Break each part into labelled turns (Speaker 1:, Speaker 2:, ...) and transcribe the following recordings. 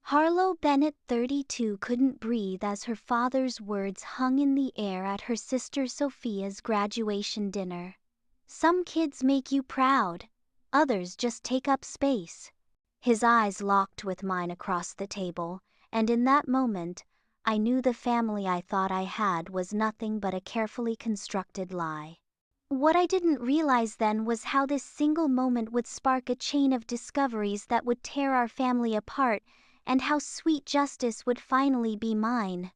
Speaker 1: Harlow Bennett, 32, couldn't breathe as her father's words hung in the air at her sister Sophia's graduation dinner. Some kids make you proud, others just take up space. His eyes locked with mine across the table, and in that moment, I knew the family I thought I had was nothing but a carefully constructed lie. What I didn't realize then was how this single moment would spark a chain of discoveries that would tear our family apart, and how sweet justice would finally be mine.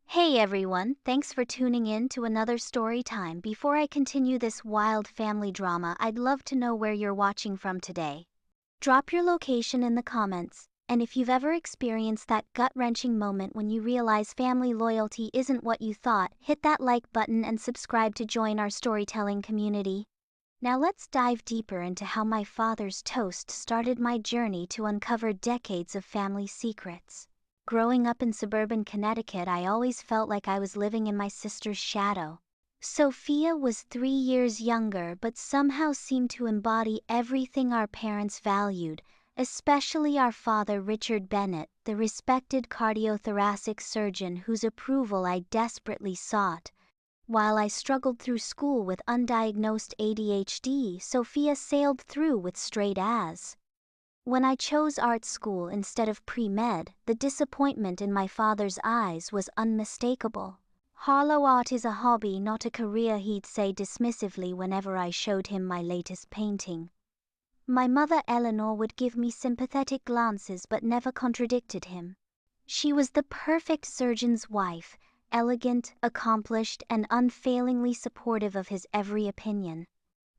Speaker 1: Hey everyone, thanks for tuning in to another story time. Before I continue this wild family drama, I'd love to know where you're watching from today. Drop your location in the comments, and if you've ever experienced that gut-wrenching moment when you realize family loyalty isn't what you thought, hit that like button and subscribe to join our storytelling community. Now let's dive deeper into how my father's toast started my journey to uncover decades of family secrets. Growing up in suburban Connecticut, I always felt like I was living in my sister's shadow. Sophia was 3 years younger but somehow seemed to embody everything our parents valued, especially our father Richard Bennett, the respected cardiothoracic surgeon whose approval I desperately sought. While I struggled through school with undiagnosed ADHD, Sophia sailed through with straight A's. When I chose art school instead of pre-med, the disappointment in my father's eyes was unmistakable. "Harlow, art is a hobby, not a career," he'd say dismissively whenever I showed him my latest painting. My mother Eleanor would give me sympathetic glances but never contradicted him. She was the perfect surgeon's wife, elegant, accomplished, and unfailingly supportive of his every opinion.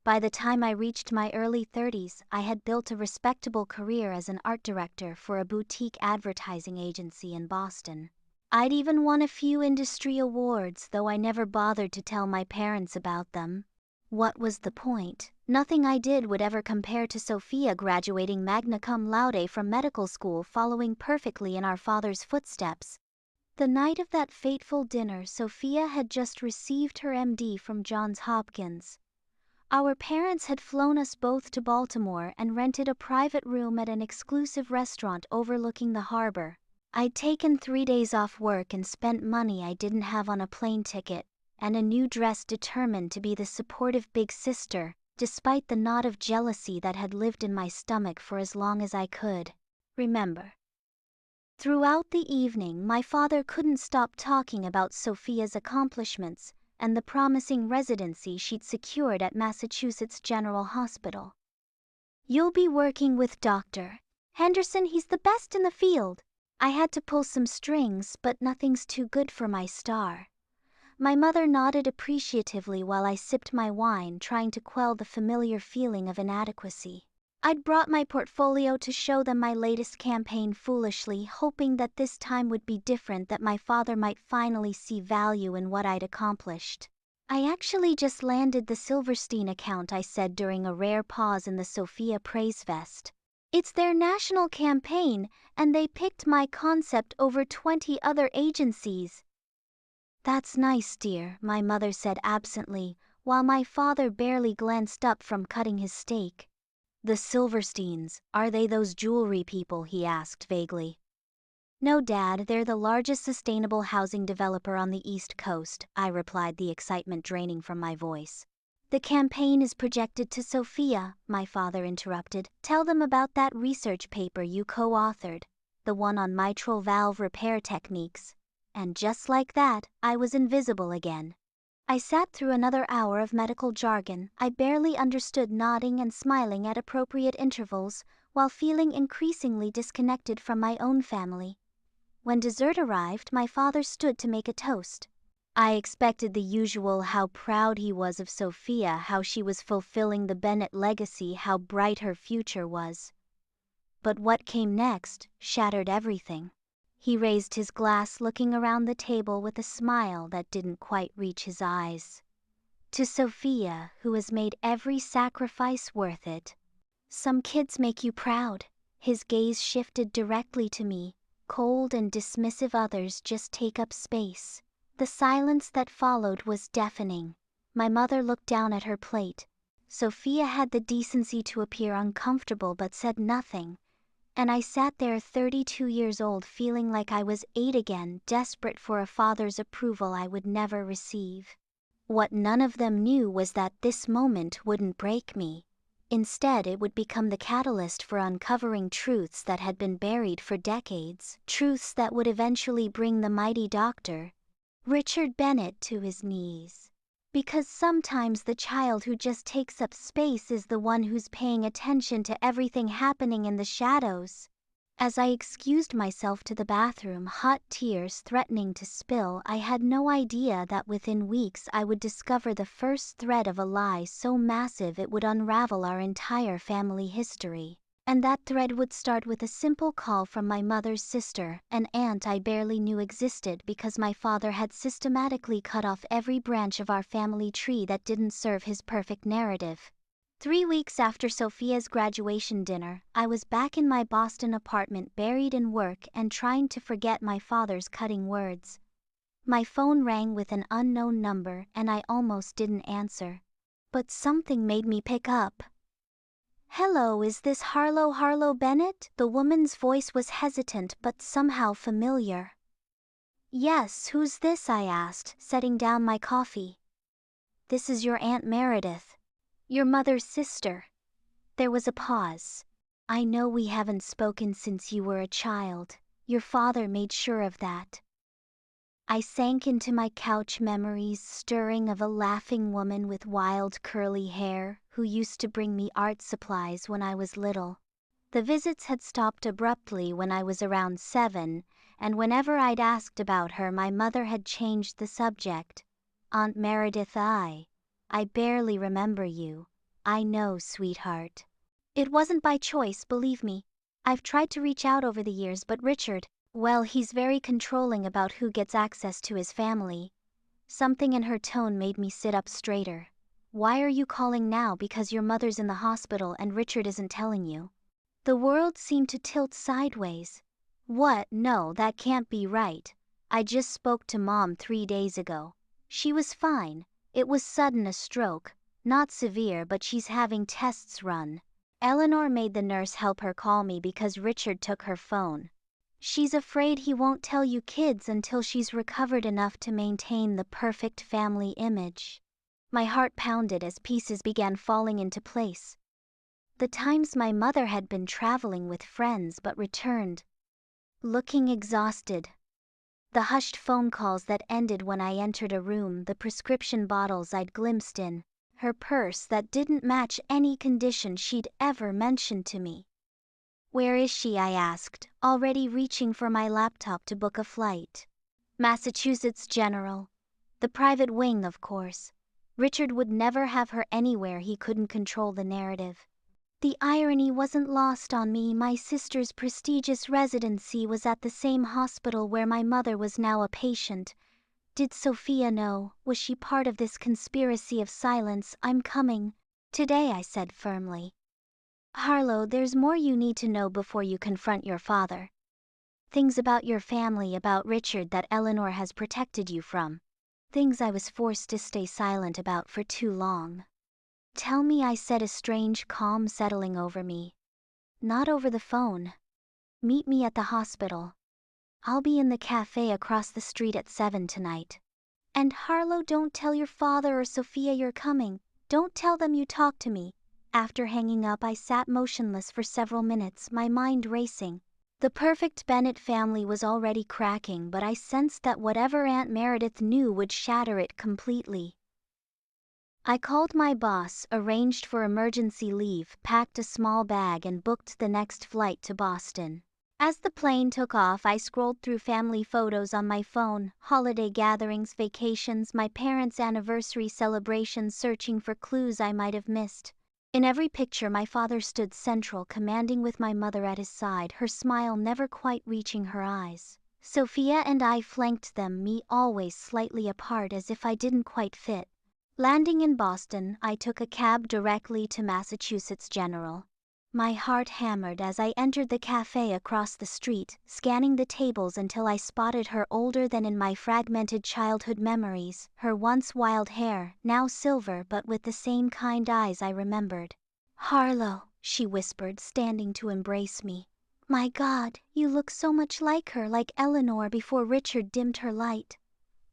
Speaker 1: By the time I reached my early 30s, I had built a respectable career as an art director for a boutique advertising agency in Boston. I'd even won a few industry awards, though I never bothered to tell my parents about them. What was the point? Nothing I did would ever compare to Sophia graduating magna cum laude from medical school, following perfectly in our father's footsteps. The night of that fateful dinner, Sophia had just received her MD from Johns Hopkins. Our parents had flown us both to Baltimore and rented a private room at an exclusive restaurant overlooking the harbor. I'd taken 3 days off work and spent money I didn't have on a plane ticket and a new dress, determined to be the supportive big sister, despite the knot of jealousy that had lived in my stomach for as long as I could remember. Throughout the evening, my father couldn't stop talking about Sophia's accomplishments and the promising residency she'd secured at Massachusetts General Hospital. "You'll be working with Dr. Henderson, he's the best in the field." I had to pull some strings, but nothing's too good for my star. My mother nodded appreciatively while I sipped my wine, trying to quell the familiar feeling of inadequacy. I'd brought my portfolio to show them my latest campaign, foolishly hoping that this time would be different, that my father might finally see value in what I'd accomplished. "I actually just landed the Silverstein account," I said during a rare pause in the Sophia praise fest. "It's their national campaign, and they picked my concept over 20 other agencies." "That's nice, dear," my mother said absently, while my father barely glanced up from cutting his steak. "The Silversteins, are they those jewelry people?" he asked vaguely. "No, Dad, they're the largest sustainable housing developer on the East Coast," I replied, the excitement draining from my voice. "The campaign is projected to Sophia," my father interrupted. "Tell them about that research paper you co-authored, the one on mitral valve repair techniques." And just like that, I was invisible again. I sat through another hour of medical jargon I barely understood, nodding and smiling at appropriate intervals, while feeling increasingly disconnected from my own family. When dessert arrived, my father stood to make a toast. I expected the usual: how proud he was of Sophia, how she was fulfilling the Bennett legacy, how bright her future was. But what came next shattered everything. He raised his glass, looking around the table with a smile that didn't quite reach his eyes. "To Sophia, who has made every sacrifice worth it." "Some kids make you proud." His gaze shifted directly to me, cold and dismissive. "Others just take up space." The silence that followed was deafening. My mother looked down at her plate. Sophia had the decency to appear uncomfortable but said nothing, And I sat there 32 years old feeling like I was 8 again, desperate for a father's approval I would never receive. What none of them knew was that this moment wouldn't break me. Instead, it would become the catalyst for uncovering truths that had been buried for decades, truths that would eventually bring the mighty Dr. Richard Bennett to his knees. Because sometimes the child who just takes up space is the one who's paying attention to everything happening in the shadows. As I excused myself to the bathroom, hot tears threatening to spill, I had no idea that within weeks I would discover the first thread of a lie so massive it would unravel our entire family history. And that thread would start with a simple call from my mother's sister, an aunt I barely knew existed because my father had systematically cut off every branch of our family tree that didn't serve his perfect narrative. 3 weeks after Sophia's graduation dinner, I was back in my Boston apartment, buried in work and trying to forget my father's cutting words. My phone rang with an unknown number and I almost didn't answer. But something made me pick up. "Hello, is this Harlow Bennett?" The woman's voice was hesitant but somehow familiar. "Yes, who's this?" I asked, setting down my coffee. "This is your Aunt Meredith. Your mother's sister." There was a pause. "I know we haven't spoken since you were a child. Your father made sure of that." I sank into my couch, memories stirring of a laughing woman with wild curly hair who used to bring me art supplies when I was little. The visits had stopped abruptly when I was around 7, and whenever I'd asked about her, my mother had changed the subject. "Aunt Meredith, I barely remember you." "I know, sweetheart." It wasn't by choice, believe me. I've tried to reach out over the years, but Richard, well, he's very controlling about who gets access to his family. Something in her tone made me sit up straighter. "Why are you calling now? Because your mother's in the hospital and Richard isn't telling you?" The world seemed to tilt sideways. "What? No, that can't be right. I just spoke to Mom 3 days ago. She was fine. It was sudden, a stroke. Not severe, but she's having tests run." Eleanor made the nurse help her call me because Richard took her phone. "She's afraid he won't tell you kids until she's recovered enough to maintain the perfect family image." My heart pounded as pieces began falling into place. The times my mother had been traveling with friends but returned looking exhausted. The hushed phone calls that ended when I entered a room, the prescription bottles I'd glimpsed in, her purse that didn't match any condition she'd ever mentioned to me. "Where is she?" I asked, already reaching for my laptop to book a flight. "Massachusetts General. The private wing, of course. Richard would never have her anywhere he couldn't control the narrative." The irony wasn't lost on me. My sister's prestigious residency was at the same hospital where my mother was now a patient. Did Sophia know? Was she part of this conspiracy of silence? "I'm coming today," I said firmly. "Harlow, there's more you need to know before you confront your father. Things about your family, about Richard, that Eleanor has protected you from. Things I was forced to stay silent about for too long." "Tell me," I said, a strange calm settling over me. "Not over the phone. Meet me at the hospital. I'll be in the cafe across the street at 7 tonight. And Harlow, don't tell your father or Sophia you're coming. Don't tell them you talked to me." After hanging up, I sat motionless for several minutes, my mind racing. The perfect Bennett family was already cracking, but I sensed that whatever Aunt Meredith knew would shatter it completely. I called my boss, arranged for emergency leave, packed a small bag and booked the next flight to Boston. As the plane took off, I scrolled through family photos on my phone, holiday gatherings, vacations, my parents' anniversary celebrations, searching for clues I might have missed. In every picture, my father stood central, commanding, with my mother at his side, her smile never quite reaching her eyes. Sophia and I flanked them, me always slightly apart, as if I didn't quite fit. Landing in Boston, I took a cab directly to Massachusetts General. My heart hammered as I entered the cafe across the street, scanning the tables until I spotted her, older than in my fragmented childhood memories, her once wild hair, now silver, but with the same kind eyes I remembered. "Harlow," she whispered, standing to embrace me. My God, you look so much like her, like Eleanor before Richard dimmed her light.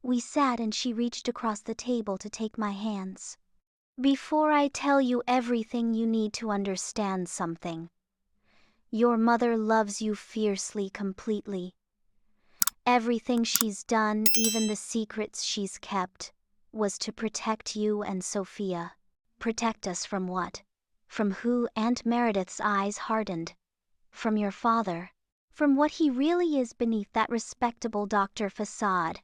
Speaker 1: We sat and she reached across the table to take my hands. Before I tell you everything, you need to understand something. Your mother loves you fiercely, completely. Everything she's done, even the secrets she's kept, was to protect you and Sophia. Protect us from what? From who? Aunt Meredith's eyes hardened. From your father. From what he really is beneath that respectable doctor facade.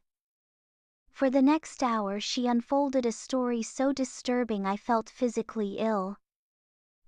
Speaker 1: For the next hour she unfolded a story so disturbing I felt physically ill.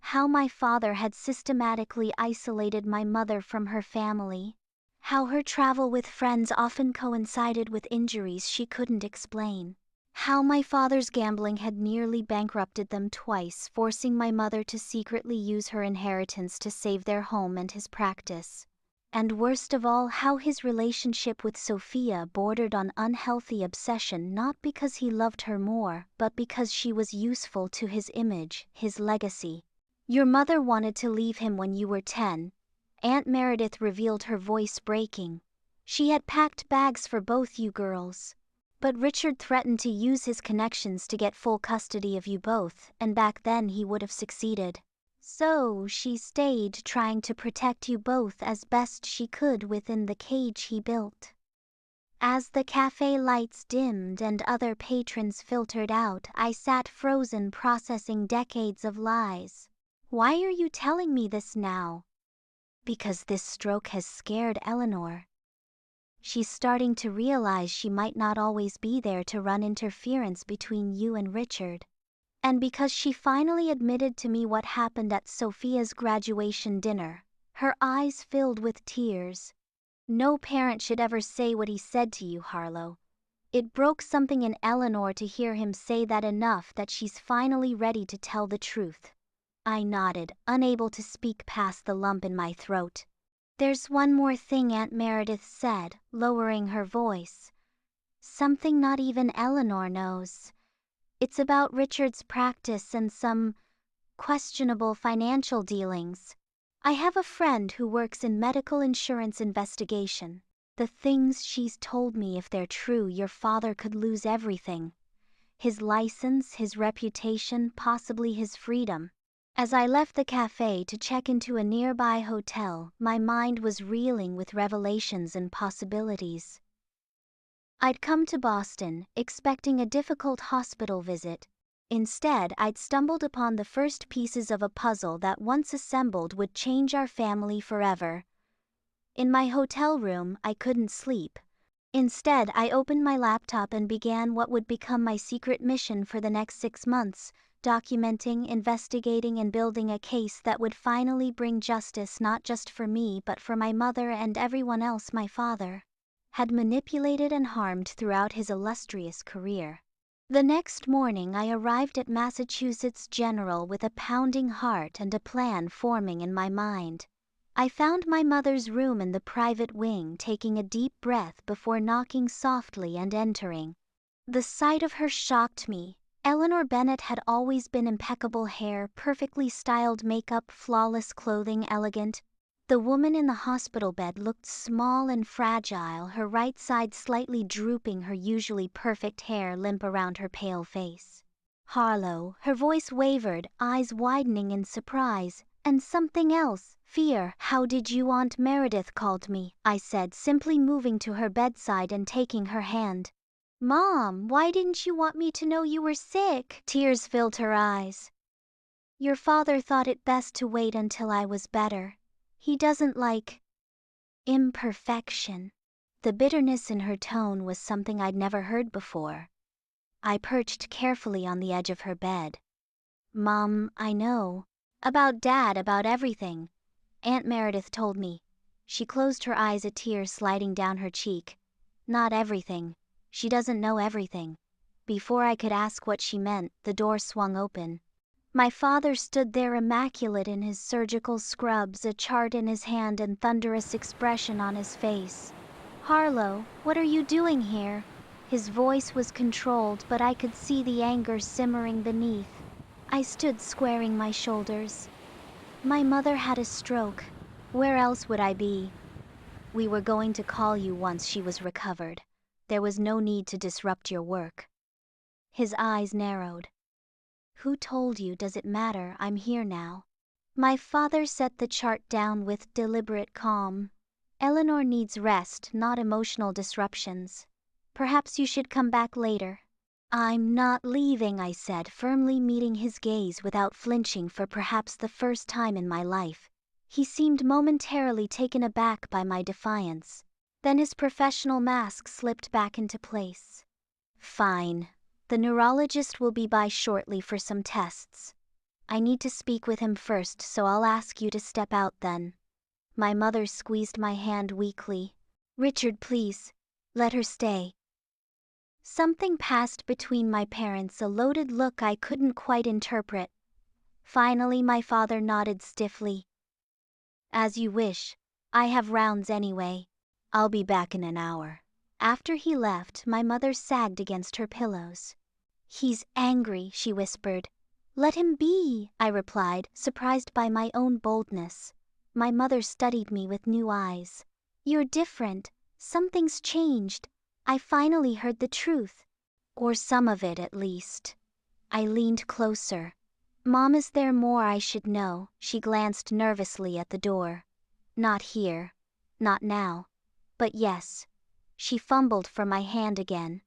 Speaker 1: How my father had systematically isolated my mother from her family. How her travel with friends often coincided with injuries she couldn't explain. How my father's gambling had nearly bankrupted them twice, forcing my mother to secretly use her inheritance to save their home and his practice. And worst of all, how his relationship with Sophia bordered on unhealthy obsession, not because he loved her more, but because she was useful to his image, his legacy. Your mother wanted to leave him when you were 10. Aunt Meredith revealed, her voice breaking. She had packed bags for both you girls. But Richard threatened to use his connections to get full custody of you both, and back then he would have succeeded. So she stayed, trying to protect you both as best she could within the cage he built. As the cafe lights dimmed and other patrons filtered out, I sat frozen, processing decades of lies. Why are you telling me this now? Because this stroke has scared Eleanor. She's starting to realize she might not always be there to run interference between you and Richard. And because she finally admitted to me what happened at Sophia's graduation dinner, her eyes filled with tears. No parent should ever say what he said to you, Harlow. It broke something in Eleanor to hear him say that, enough that she's finally ready to tell the truth. I nodded, unable to speak past the lump in my throat. There's one more thing, Aunt Meredith said, lowering her voice. Something not even Eleanor knows. It's about Richard's practice and some questionable financial dealings. I have a friend who works in medical insurance investigation. The things she's told me, if they're true, your father could lose everything. His license, his reputation, possibly his freedom. As I left the cafe to check into a nearby hotel, my mind was reeling with revelations and possibilities. I'd come to Boston, expecting a difficult hospital visit. Instead, I'd stumbled upon the first pieces of a puzzle that, once assembled, would change our family forever. In my hotel room, I couldn't sleep. Instead, I opened my laptop and began what would become my secret mission for the next 6 months, documenting, investigating, and building a case that would finally bring justice, not just for me but for my mother and everyone else my father had manipulated and harmed throughout his illustrious career. The next morning I arrived at Massachusetts General with a pounding heart and a plan forming in my mind. I found my mother's room in the private wing, taking a deep breath before knocking softly and entering. The sight of her shocked me. Eleanor Bennett had always been impeccable hair, perfectly styled makeup, flawless clothing, elegant. The woman in the hospital bed looked small and fragile, her right side slightly drooping, her usually perfect hair limp around her pale face. Harlow, her voice wavered, eyes widening in surprise, and something else, fear. How did you? Aunt Meredith called me, I said, simply moving to her bedside and taking her hand. Mom, why didn't you want me to know you were sick? Tears filled her eyes. Your father thought it best to wait until I was better. He doesn't like imperfection. The bitterness in her tone was something I'd never heard before. I perched carefully on the edge of her bed. Mom, I know. About Dad, about everything. Aunt Meredith told me. She closed her eyes, a tear sliding down her cheek. Not everything. She doesn't know everything. Before I could ask what she meant, the door swung open. My father stood there, immaculate in his surgical scrubs, a chart in his hand and thunderous expression on his face. Harlow, what are you doing here? His voice was controlled, but I could see the anger simmering beneath. I stood squaring my shoulders. My mother had a stroke. Where else would I be? We were going to call you once she was recovered. There was no need to disrupt your work. His eyes narrowed. Who told you? Does it matter? I'm here now. My father set the chart down with deliberate calm. Eleanor needs rest, not emotional disruptions. Perhaps you should come back later. I'm not leaving, I said, firmly meeting his gaze without flinching for perhaps the first time in my life. He seemed momentarily taken aback by my defiance. Then his professional mask slipped back into place. Fine. The neurologist will be by shortly for some tests. I need to speak with him first, so I'll ask you to step out then. My mother squeezed my hand weakly. Richard, please, let her stay. Something passed between my parents, a loaded look I couldn't quite interpret. Finally, my father nodded stiffly. As you wish. I have rounds anyway. I'll be back in an hour. After he left, my mother sagged against her pillows. He's angry, she whispered. Let him be, I replied, surprised by my own boldness. My mother studied me with new eyes. You're different. Something's changed. I finally heard the truth. Or some of it, at least. I leaned closer. Mom, is there more I should know? She glanced nervously at the door. Not here. Not now. But yes. She fumbled for my hand again.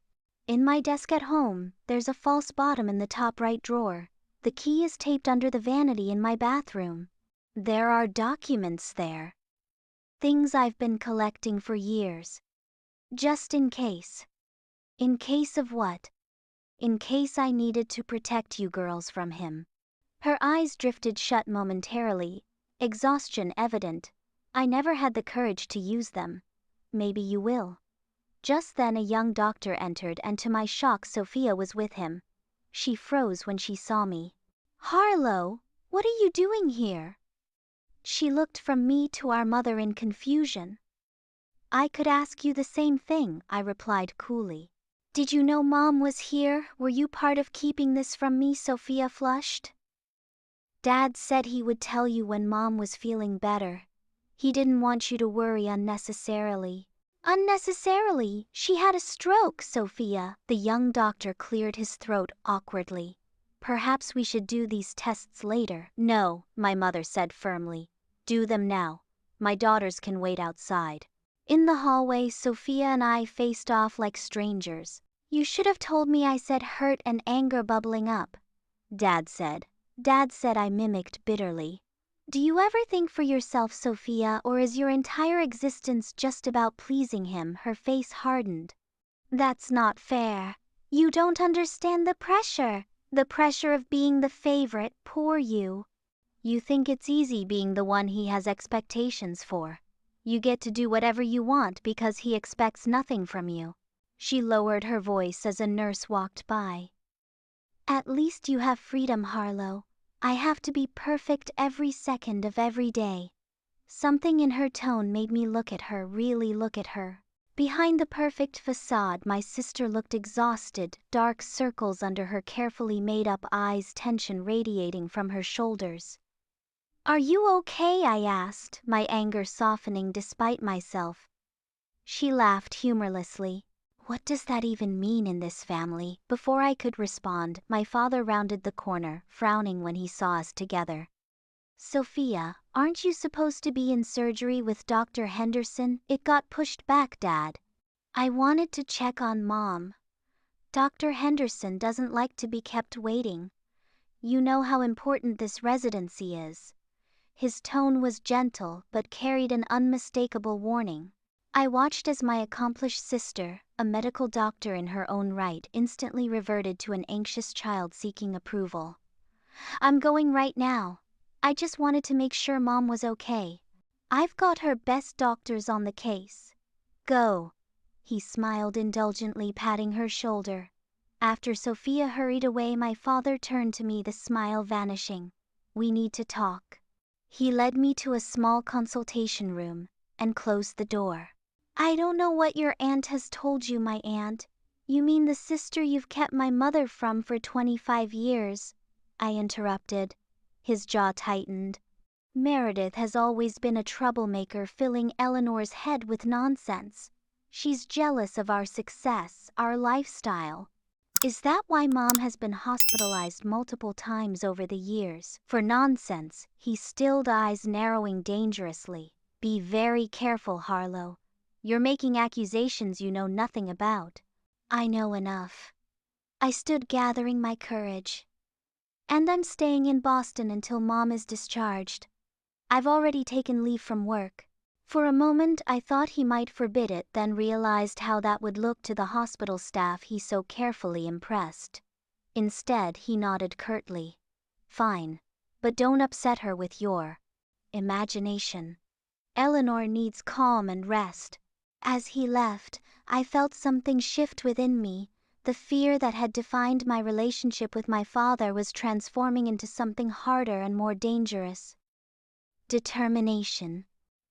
Speaker 1: In my desk at home, there's a false bottom in the top right drawer. The key is taped under the vanity in my bathroom. There are documents there. Things I've been collecting for years. Just in case. In case of what? In case I needed to protect you girls from him. Her eyes drifted shut momentarily, exhaustion evident. I never had the courage to use them. Maybe you will. Just then a young doctor entered, and to my shock Sophia was with him. She froze when she saw me. Harlow, what are you doing here? She looked from me to our mother in confusion. I could ask you the same thing, I replied coolly. Did you know Mom was here? Were you part of keeping this from me? Sophia flushed. Dad said he would tell you when Mom was feeling better. He didn't want you to worry unnecessarily. Unnecessarily? She had a stroke, Sophia. The young doctor cleared his throat awkwardly. Perhaps we should do these tests later. No, my mother said firmly. Do them now. My daughters can wait outside. In the hallway, Sophia and I faced off like strangers. You should have told me, I said, hurt and anger bubbling up. Dad said. I mimicked bitterly. Do you ever think for yourself, Sophia, or is your entire existence just about pleasing him? Her face hardened. That's not fair. You don't understand the pressure. The pressure of being the favorite, poor you. You think it's easy being the one he has expectations for. You get to do whatever you want because he expects nothing from you. She lowered her voice as a nurse walked by. At least you have freedom, Harlow. I have to be perfect every second of every day. Something in her tone made me look at her, really look at her. Behind the perfect facade, my sister looked exhausted, dark circles under her carefully made-up eyes, tension radiating from her shoulders. Are you okay? I asked, my anger softening despite myself. She laughed humorlessly. What does that even mean in this family? Before I could respond, my father rounded the corner, frowning when he saw us together. Sophia, aren't you supposed to be in surgery with Dr. Henderson? It got pushed back, Dad. I wanted to check on Mom. Dr. Henderson doesn't like to be kept waiting. You know how important this residency is. His tone was gentle but carried an unmistakable warning. I watched as my accomplished sister, a medical doctor in her own right, instantly reverted to an anxious child seeking approval. I'm going right now. I just wanted to make sure Mom was okay. I've got her best doctors on the case. Go. He smiled indulgently, patting her shoulder. After Sophia hurried away, my father turned to me, the smile vanishing. We need to talk. He led me to a small consultation room and closed the door. I don't know what your aunt has told you, my aunt. You mean the sister you've kept my mother from for 25 years? I interrupted. His jaw tightened. Meredith has always been a troublemaker, filling Eleanor's head with nonsense. She's jealous of our success, our lifestyle. Is that why Mom has been hospitalized multiple times over the years? For nonsense, he stilled, eyes narrowing dangerously. Be very careful, Harlow. You're making accusations you know nothing about. I know enough. I stood, gathering my courage. And I'm staying in Boston until Mom is discharged. I've already taken leave from work. For a moment I thought he might forbid it, then realized how that would look to the hospital staff he so carefully impressed. Instead, he nodded curtly. Fine. But don't upset her with your imagination. Eleanor needs calm and rest. As he left, I felt something shift within me. The fear that had defined my relationship with my father was transforming into something harder and more dangerous. Determination.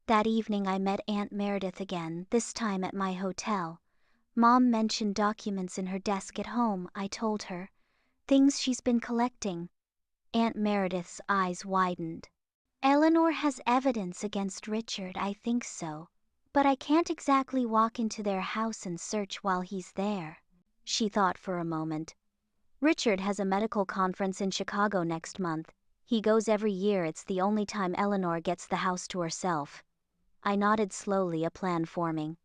Speaker 1: That evening I met Aunt Meredith again, this time at my hotel. Mom mentioned documents in her desk at home, I told her. Things she's been collecting. Aunt Meredith's eyes widened. Eleanor has evidence against Richard, I think so. But I can't exactly walk into their house and search while he's there. She thought for a moment. Richard has a medical conference in Chicago next month. He goes every year. It's the only time Eleanor gets the house to herself. I nodded slowly, a plan forming.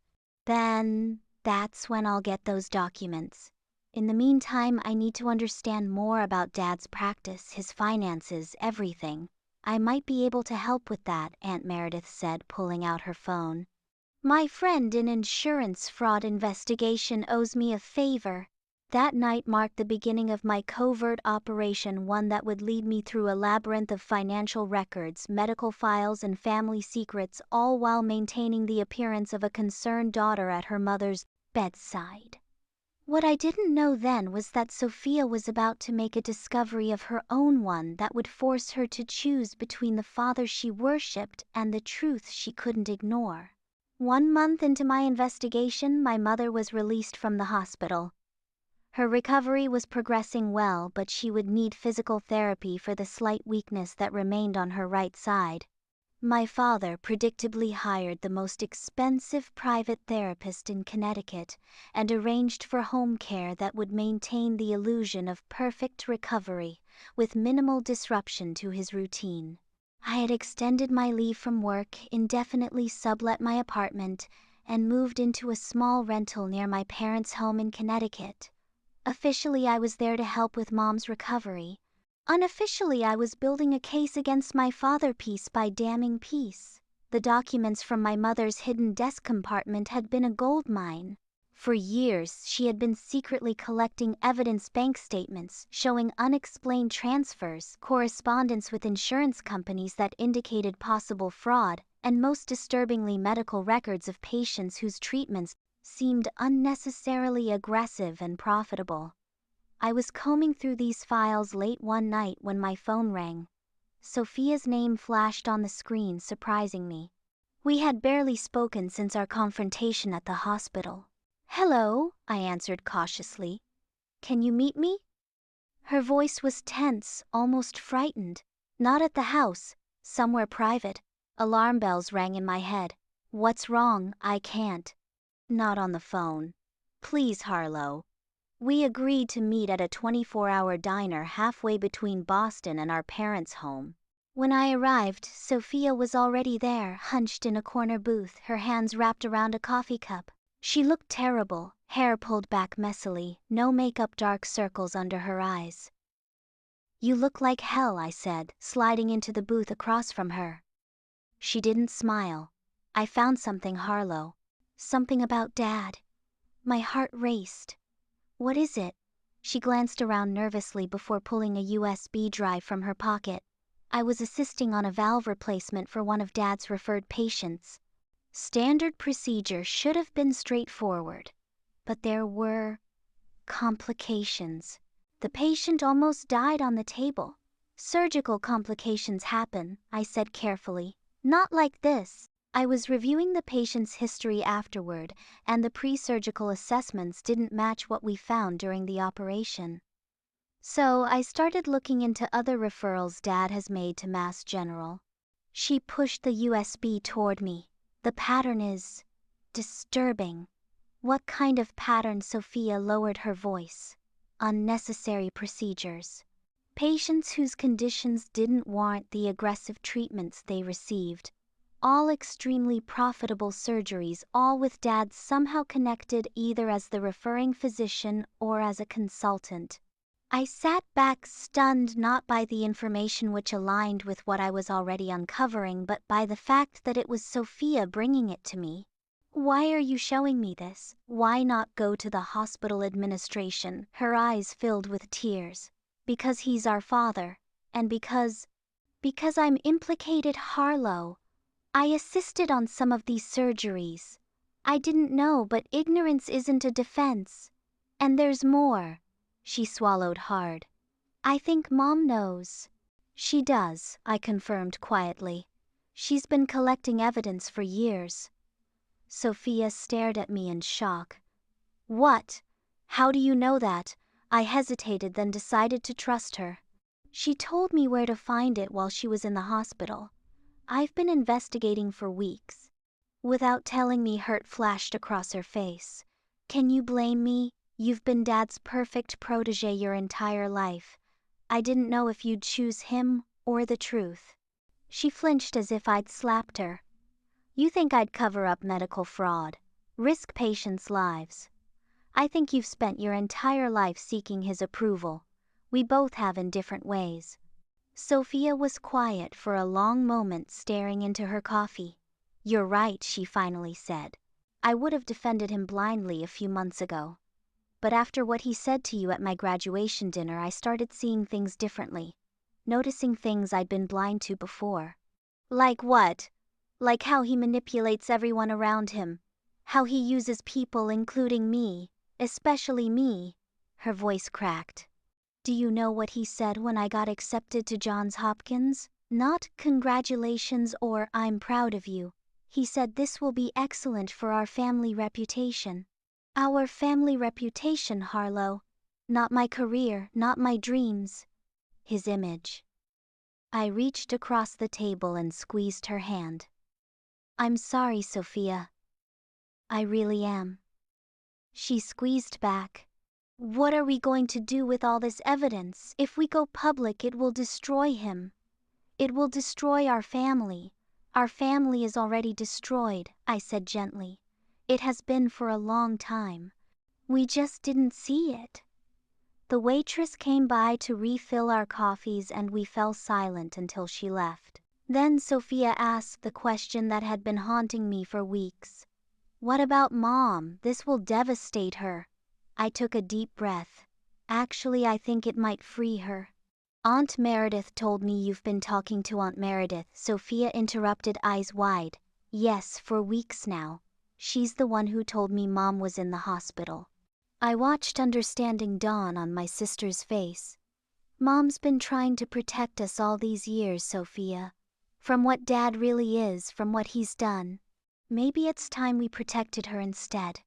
Speaker 1: Then, that's when I'll get those documents. In the meantime, I need to understand more about Dad's practice, his finances, everything. I might be able to help with that, Aunt Meredith said, pulling out her phone. My friend in insurance fraud investigation owes me a favor. That night marked the beginning of my covert operation, one that would lead me through a labyrinth of financial records, medical files, and family secrets, all while maintaining the appearance of a concerned daughter at her mother's bedside. What I didn't know then was that Sophia was about to make a discovery of her own, one that would force her to choose between the father she worshipped and the truth she couldn't ignore. 1 month into my investigation, my mother was released from the hospital. Her recovery was progressing well, but she would need physical therapy for the slight weakness that remained on her right side. My father predictably hired the most expensive private therapist in Connecticut and arranged for home care that would maintain the illusion of perfect recovery, with minimal disruption to his routine. I had extended my leave from work, indefinitely sublet my apartment, and moved into a small rental near my parents' home in Connecticut. Officially, I was there to help with Mom's recovery. Unofficially, I was building a case against my father, piece by damning piece. The documents from my mother's hidden desk compartment had been a goldmine. For years, she had been secretly collecting evidence, bank statements showing unexplained transfers, correspondence with insurance companies that indicated possible fraud, and most disturbingly, medical records of patients whose treatments seemed unnecessarily aggressive and profitable. I was combing through these files late one night when my phone rang. Sophia's name flashed on the screen, surprising me. We had barely spoken since our confrontation at the hospital. Hello, I answered cautiously. Can you meet me? Her voice was tense, almost frightened. Not at the house, somewhere private. Alarm bells rang in my head. What's wrong? I can't. Not on the phone. Please, Harlow. We agreed to meet at a 24-hour diner halfway between Boston and our parents' home. When I arrived, Sophia was already there, hunched in a corner booth, her hands wrapped around a coffee cup. She looked terrible, hair pulled back messily, no makeup, dark circles under her eyes. You look like hell, I said, sliding into the booth across from her. She didn't smile. I found something, Harlow. Something about Dad. My heart raced. What is it? She glanced around nervously before pulling a USB drive from her pocket. I was assisting on a valve replacement for one of Dad's referred patients. Standard procedure should have been straightforward. But there were complications. The patient almost died on the table. Surgical complications happen, I said carefully. Not like this. I was reviewing the patient's history afterward, and the pre-surgical assessments didn't match what we found during the operation. So I started looking into other referrals Dad has made to Mass General. She pushed the USB toward me. The pattern is disturbing. What kind of pattern? Sophia lowered her voice. Unnecessary procedures. Patients whose conditions didn't warrant the aggressive treatments they received. All extremely profitable surgeries, all with Dad somehow connected either as the referring physician or as a consultant. I sat back stunned, not by the information which aligned with what I was already uncovering, but by the fact that it was Sophia bringing it to me. Why are you showing me this? Why not go to the hospital administration? Her eyes filled with tears. Because he's our father, and because I'm implicated. Harlow. I assisted on some of these surgeries. I didn't know, but ignorance isn't a defense. And there's more. She swallowed hard. I think Mom knows. She does, I confirmed quietly. She's been collecting evidence for years. Sophia stared at me in shock. What? How do you know that? I hesitated, then decided to trust her. She told me where to find it while she was in the hospital. I've been investigating for weeks. Without telling me, hurt flashed across her face. Can you blame me? You've been Dad's perfect protege your entire life. I didn't know if you'd choose him or the truth. She flinched as if I'd slapped her. You think I'd cover up medical fraud, risk patients' lives? I think you've spent your entire life seeking his approval. We both have in different ways. Sophia was quiet for a long moment, staring into her coffee. You're right, she finally said. I would have defended him blindly a few months ago. But after what he said to you at my graduation dinner, I started seeing things differently, noticing things I'd been blind to before. Like what? Like how he manipulates everyone around him, how he uses people, including me, especially me. Her voice cracked. Do you know what he said when I got accepted to Johns Hopkins? Not congratulations or I'm proud of you. He said this will be excellent for our family reputation. Our family reputation, Harlow. Not my career, not my dreams. His image. I reached across the table and squeezed her hand. I'm sorry, Sophia. I really am. She squeezed back. What are we going to do with all this evidence? If we go public, it will destroy him. It will destroy our family. Our family is already destroyed, I said gently. It has been for a long time. We just didn't see it. The waitress came by to refill our coffees and we fell silent until she left. Then Sophia asked the question that had been haunting me for weeks. What about Mom? This will devastate her. I took a deep breath. Actually, I think it might free her. Aunt Meredith told me you've been talking to Aunt Meredith, Sophia interrupted, eyes wide. Yes, for weeks now. She's the one who told me Mom was in the hospital. I watched understanding dawn on my sister's face. Mom's been trying to protect us all these years, Sophia. From what Dad really is, from what he's done. Maybe it's time we protected her instead.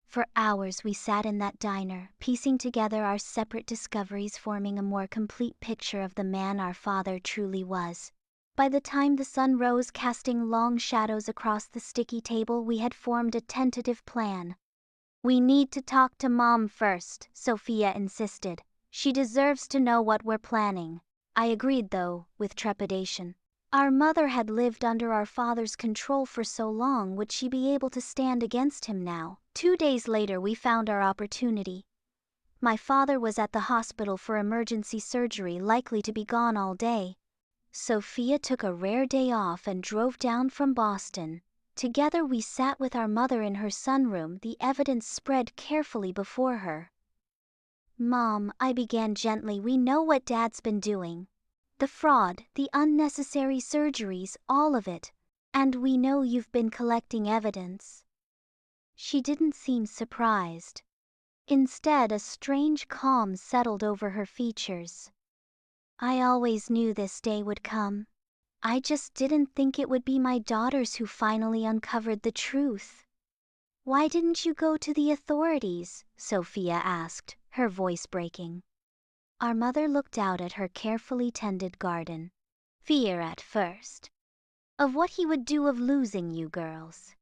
Speaker 1: For hours we sat in that diner, piecing together our separate discoveries, forming a more complete picture of the man our father truly was. By the time the sun rose, casting long shadows across the sticky table, we had formed a tentative plan. We need to talk to Mom first, Sophia insisted. She deserves to know what we're planning. I agreed, though, with trepidation. Our mother had lived under our father's control for so long, would she be able to stand against him now? 2 days later we found our opportunity. My father was at the hospital for emergency surgery, likely to be gone all day. Sophia took a rare day off and drove down from Boston. Together we sat with our mother in her sunroom, the evidence spread carefully before her. Mom, I began gently, we know what Dad's been doing. The fraud, the unnecessary surgeries, all of it. And we know you've been collecting evidence. She didn't seem surprised. Instead, a strange calm settled over her features. I always knew this day would come. I just didn't think it would be my daughters who finally uncovered the truth. Why didn't you go to the authorities? Sophia asked, her voice breaking. Our mother looked out at her carefully tended garden. Fear at first. of what he would do of losing you girls.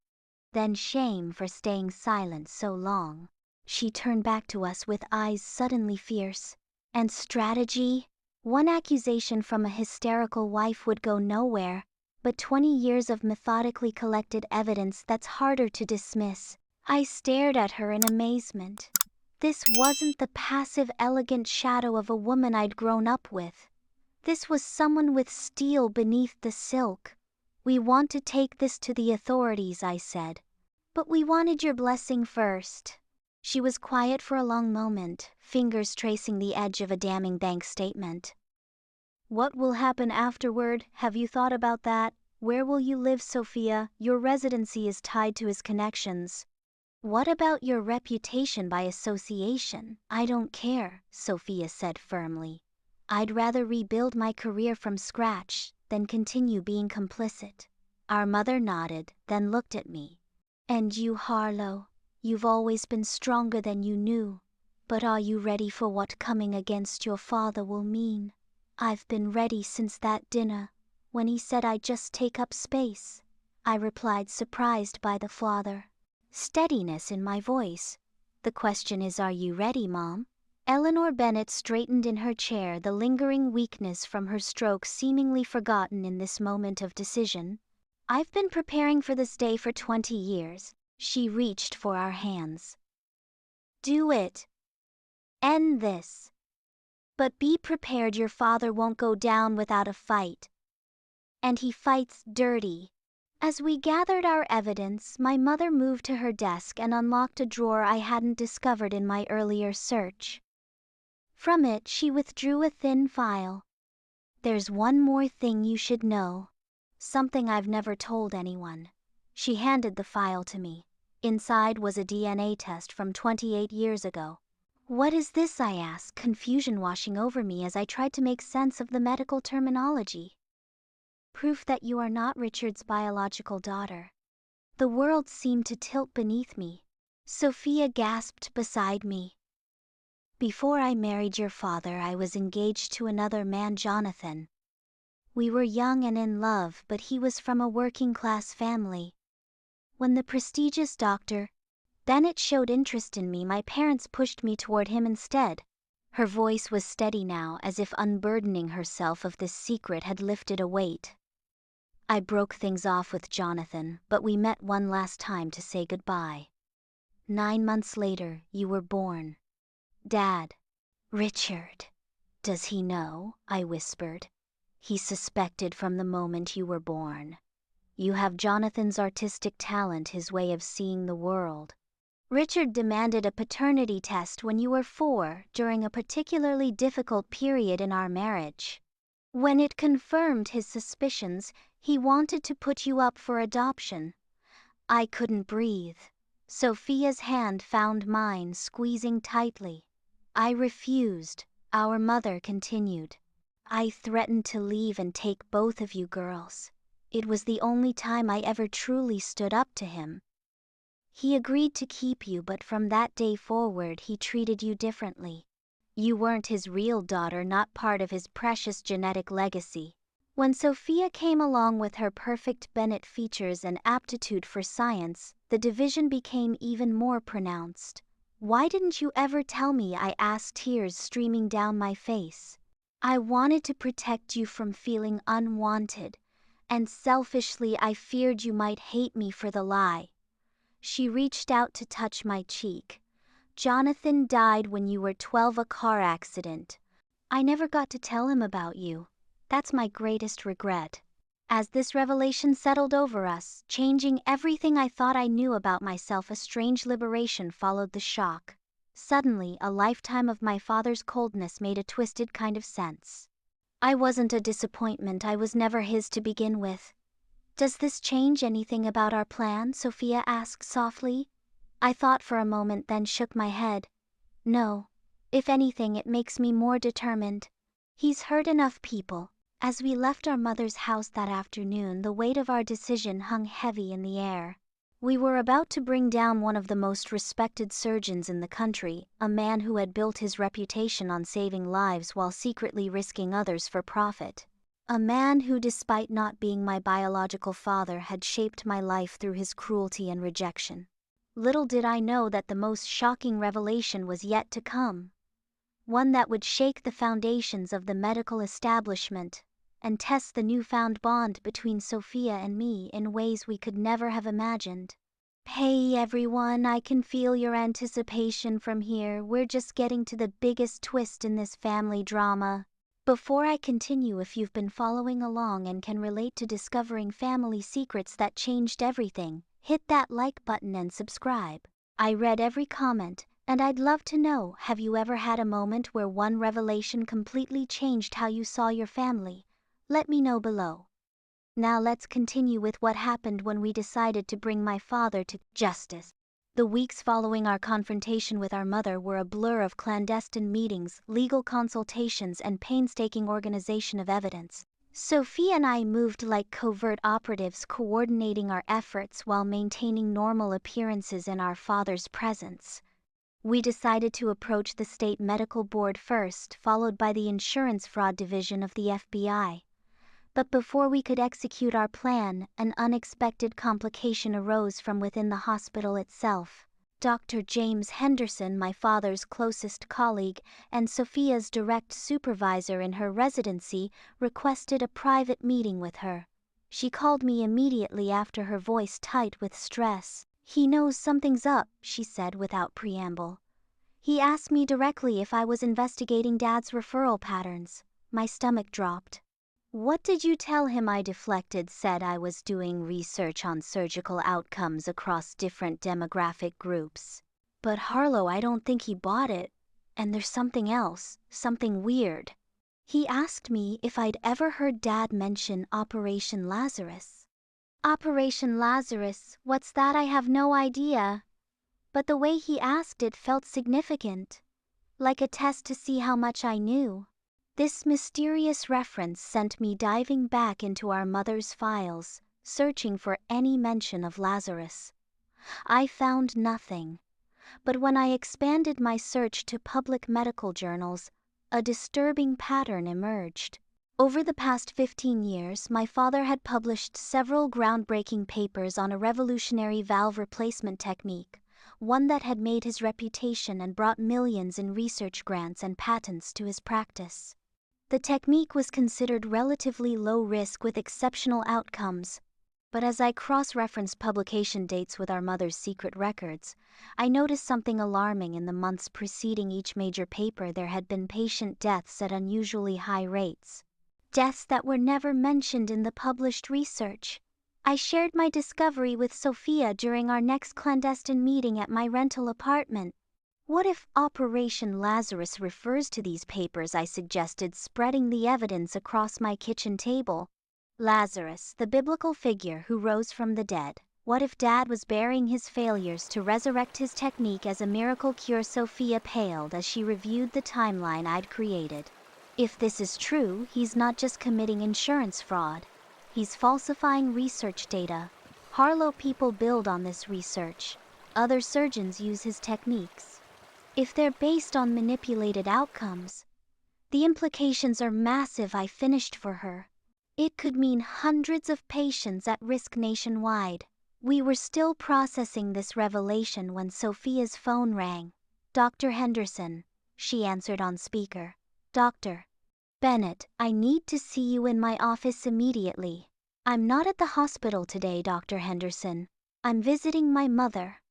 Speaker 1: Then shame for staying silent so long. She turned back to us with eyes suddenly fierce. And strategy? One accusation from a hysterical wife would go nowhere, but 20 years of methodically collected evidence that's harder to dismiss. I stared at her in amazement. This wasn't the passive, elegant shadow of a woman I'd grown up with. This was someone with steel beneath the silk. We want to take this to the authorities, I said. But we wanted your blessing first. She was quiet for a long moment, fingers tracing the edge of a damning bank statement. What will happen afterward? Have you thought about that? Where will you live, Sophia? Your residency is tied to his connections. What about your reputation by association? I don't care, Sophia said firmly. I'd rather rebuild my career from scratch than continue being complicit. Our mother nodded, then looked at me. And you, Harlow, you've always been stronger than you knew. But are you ready for what coming against your father will mean? I've been ready since that dinner, when he said I'd just take up space. I replied, surprised by the father steadiness in my voice. The question is, are you ready, Mom? Eleanor Bennet straightened in her chair, the lingering weakness from her stroke seemingly forgotten in this moment of decision. I've been preparing for this day for 20 years. She reached for our hands. Do it. End this. But be prepared, your father won't go down without a fight. And he fights dirty. As we gathered our evidence, my mother moved to her desk and unlocked a drawer I hadn't discovered in my earlier search. From it, she withdrew a thin file. There's one more thing you should know. Something I've never told anyone. She handed the file to me. Inside was a DNA test from 28 years ago. What is this? I asked, confusion washing over me as I tried to make sense of the medical terminology. Proof that you are not Richard's biological daughter. The world seemed to tilt beneath me. Sophia gasped beside me. Before I married your father, I was engaged to another man, Jonathan. We were young and in love, but he was from a working-class family. When the prestigious Dr. Bennet showed interest in me, my parents pushed me toward him instead. Her voice was steady now, as if unburdening herself of this secret had lifted a weight. I broke things off with Jonathan, but we met one last time to say goodbye. 9 months later, you were born. Dad. Richard. Does he know? I whispered. He suspected from the moment you were born. You have Jonathan's artistic talent, his way of seeing the world. Richard demanded a paternity test when you were 4, during a particularly difficult period in our marriage. When it confirmed his suspicions, he wanted to put you up for adoption. I couldn't breathe. Sophia's hand found mine, squeezing tightly. I refused. Our mother continued. I threatened to leave and take both of you girls. It was the only time I ever truly stood up to him. He agreed to keep you, but from that day forward he treated you differently. You weren't his real daughter, not part of his precious genetic legacy. When Sophia came along with her perfect Bennet features and aptitude for science, the division became even more pronounced. Why didn't you ever tell me? I asked, tears streaming down my face. I wanted to protect you from feeling unwanted, and selfishly I feared you might hate me for the lie. She reached out to touch my cheek. Jonathan died when you were 12, a car accident. I never got to tell him about you. That's my greatest regret. As this revelation settled over us, changing everything I thought I knew about myself, a strange liberation followed the shock. Suddenly, a lifetime of my father's coldness made a twisted kind of sense. I wasn't a disappointment, I was never his to begin with. Does this change anything about our plan? Sophia asked softly. I thought for a moment, then shook my head. No. If anything, it makes me more determined. He's hurt enough people. As we left our mother's house that afternoon, the weight of our decision hung heavy in the air. We were about to bring down one of the most respected surgeons in the country, a man who had built his reputation on saving lives while secretly risking others for profit. A man who, despite not being my biological father, had shaped my life through his cruelty and rejection. Little did I know that the most shocking revelation was yet to come. One that would shake the foundations of the medical establishment and test the newfound bond between Sophia and me in ways we could never have imagined. Hey everyone, I can feel your anticipation from here. We're just getting to the biggest twist in this family drama. Before I continue, if you've been following along and can relate to discovering family secrets that changed everything, hit that like button and subscribe. I read every comment, and I'd love to know, have you ever had a moment where one revelation completely changed how you saw your family? Let me know below. Now let's continue with what happened when we decided to bring my father to justice. The weeks following our confrontation with our mother were a blur of clandestine meetings, legal consultations, and painstaking organization of evidence. Sophia and I moved like covert operatives, coordinating our efforts while maintaining normal appearances in our father's presence. We decided to approach the state medical board first, followed by the insurance fraud division of the FBI. But before we could execute our plan, an unexpected complication arose from within the hospital itself. Dr. James Henderson, my father's closest colleague and Sophia's direct supervisor in her residency, requested a private meeting with her. She called me immediately after, her voice tight with stress. "He knows something's up," she said without preamble. "He asked me directly if I was investigating Dad's referral patterns." My stomach dropped. "What did you tell him?" I deflected, said I was doing research on surgical outcomes across different demographic groups. "But Harlow, I don't think he bought it. And there's something else, something weird." He asked me if I'd ever heard Dad mention Operation Lazarus. Operation Lazarus, what's that? I have no idea. But the way he asked it felt significant, like a test to see how much I knew. This mysterious reference sent me diving back into our mother's files, searching for any mention of Lazarus. I found nothing, but when I expanded my search to public medical journals, a disturbing pattern emerged. Over the past 15 years, my father had published several groundbreaking papers on a revolutionary valve replacement technique, one that had made his reputation and brought millions in research grants and patents to his practice. The technique was considered relatively low risk with exceptional outcomes, but as I cross-referenced publication dates with our mother's secret records, I noticed something alarming. In the months preceding each major paper, there had been patient deaths at unusually high rates. Deaths that were never mentioned in the published research. I shared my discovery with Sophia during our next clandestine meeting at my rental apartment. "What if Operation Lazarus refers to these papers?" I suggested, spreading the evidence across my kitchen table. Lazarus, the biblical figure who rose from the dead. What if Dad was burying his failures to resurrect his technique as a miracle cure? Sophia paled as she reviewed the timeline I'd created. If this is true, he's not just committing insurance fraud. He's falsifying research data. Harlow people build on this research. Other surgeons use his techniques. If they're based on manipulated outcomes, the implications are massive. I finished for her. It could mean hundreds of patients at risk nationwide. We were still processing this revelation when Sophia's phone rang. "Dr. Henderson," she answered on speaker. "Dr. Bennett, I need to see you in my office immediately." "I'm not at the hospital today, Dr. Henderson. I'm visiting my mother."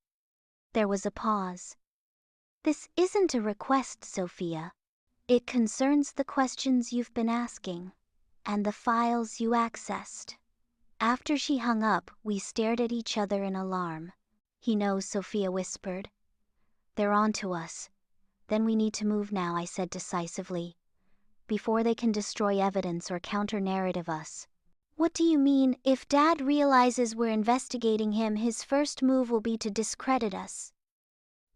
Speaker 1: There was a pause. "This isn't a request, Sophia. It concerns the questions you've been asking, and the files you accessed." After she hung up, we stared at each other in alarm. "He knows," Sophia whispered. "They're on to us. Then we need to move now," I said decisively, "before they can destroy evidence or counter-narrative us." "What do you mean? If Dad realizes we're investigating him, his first move will be to discredit us.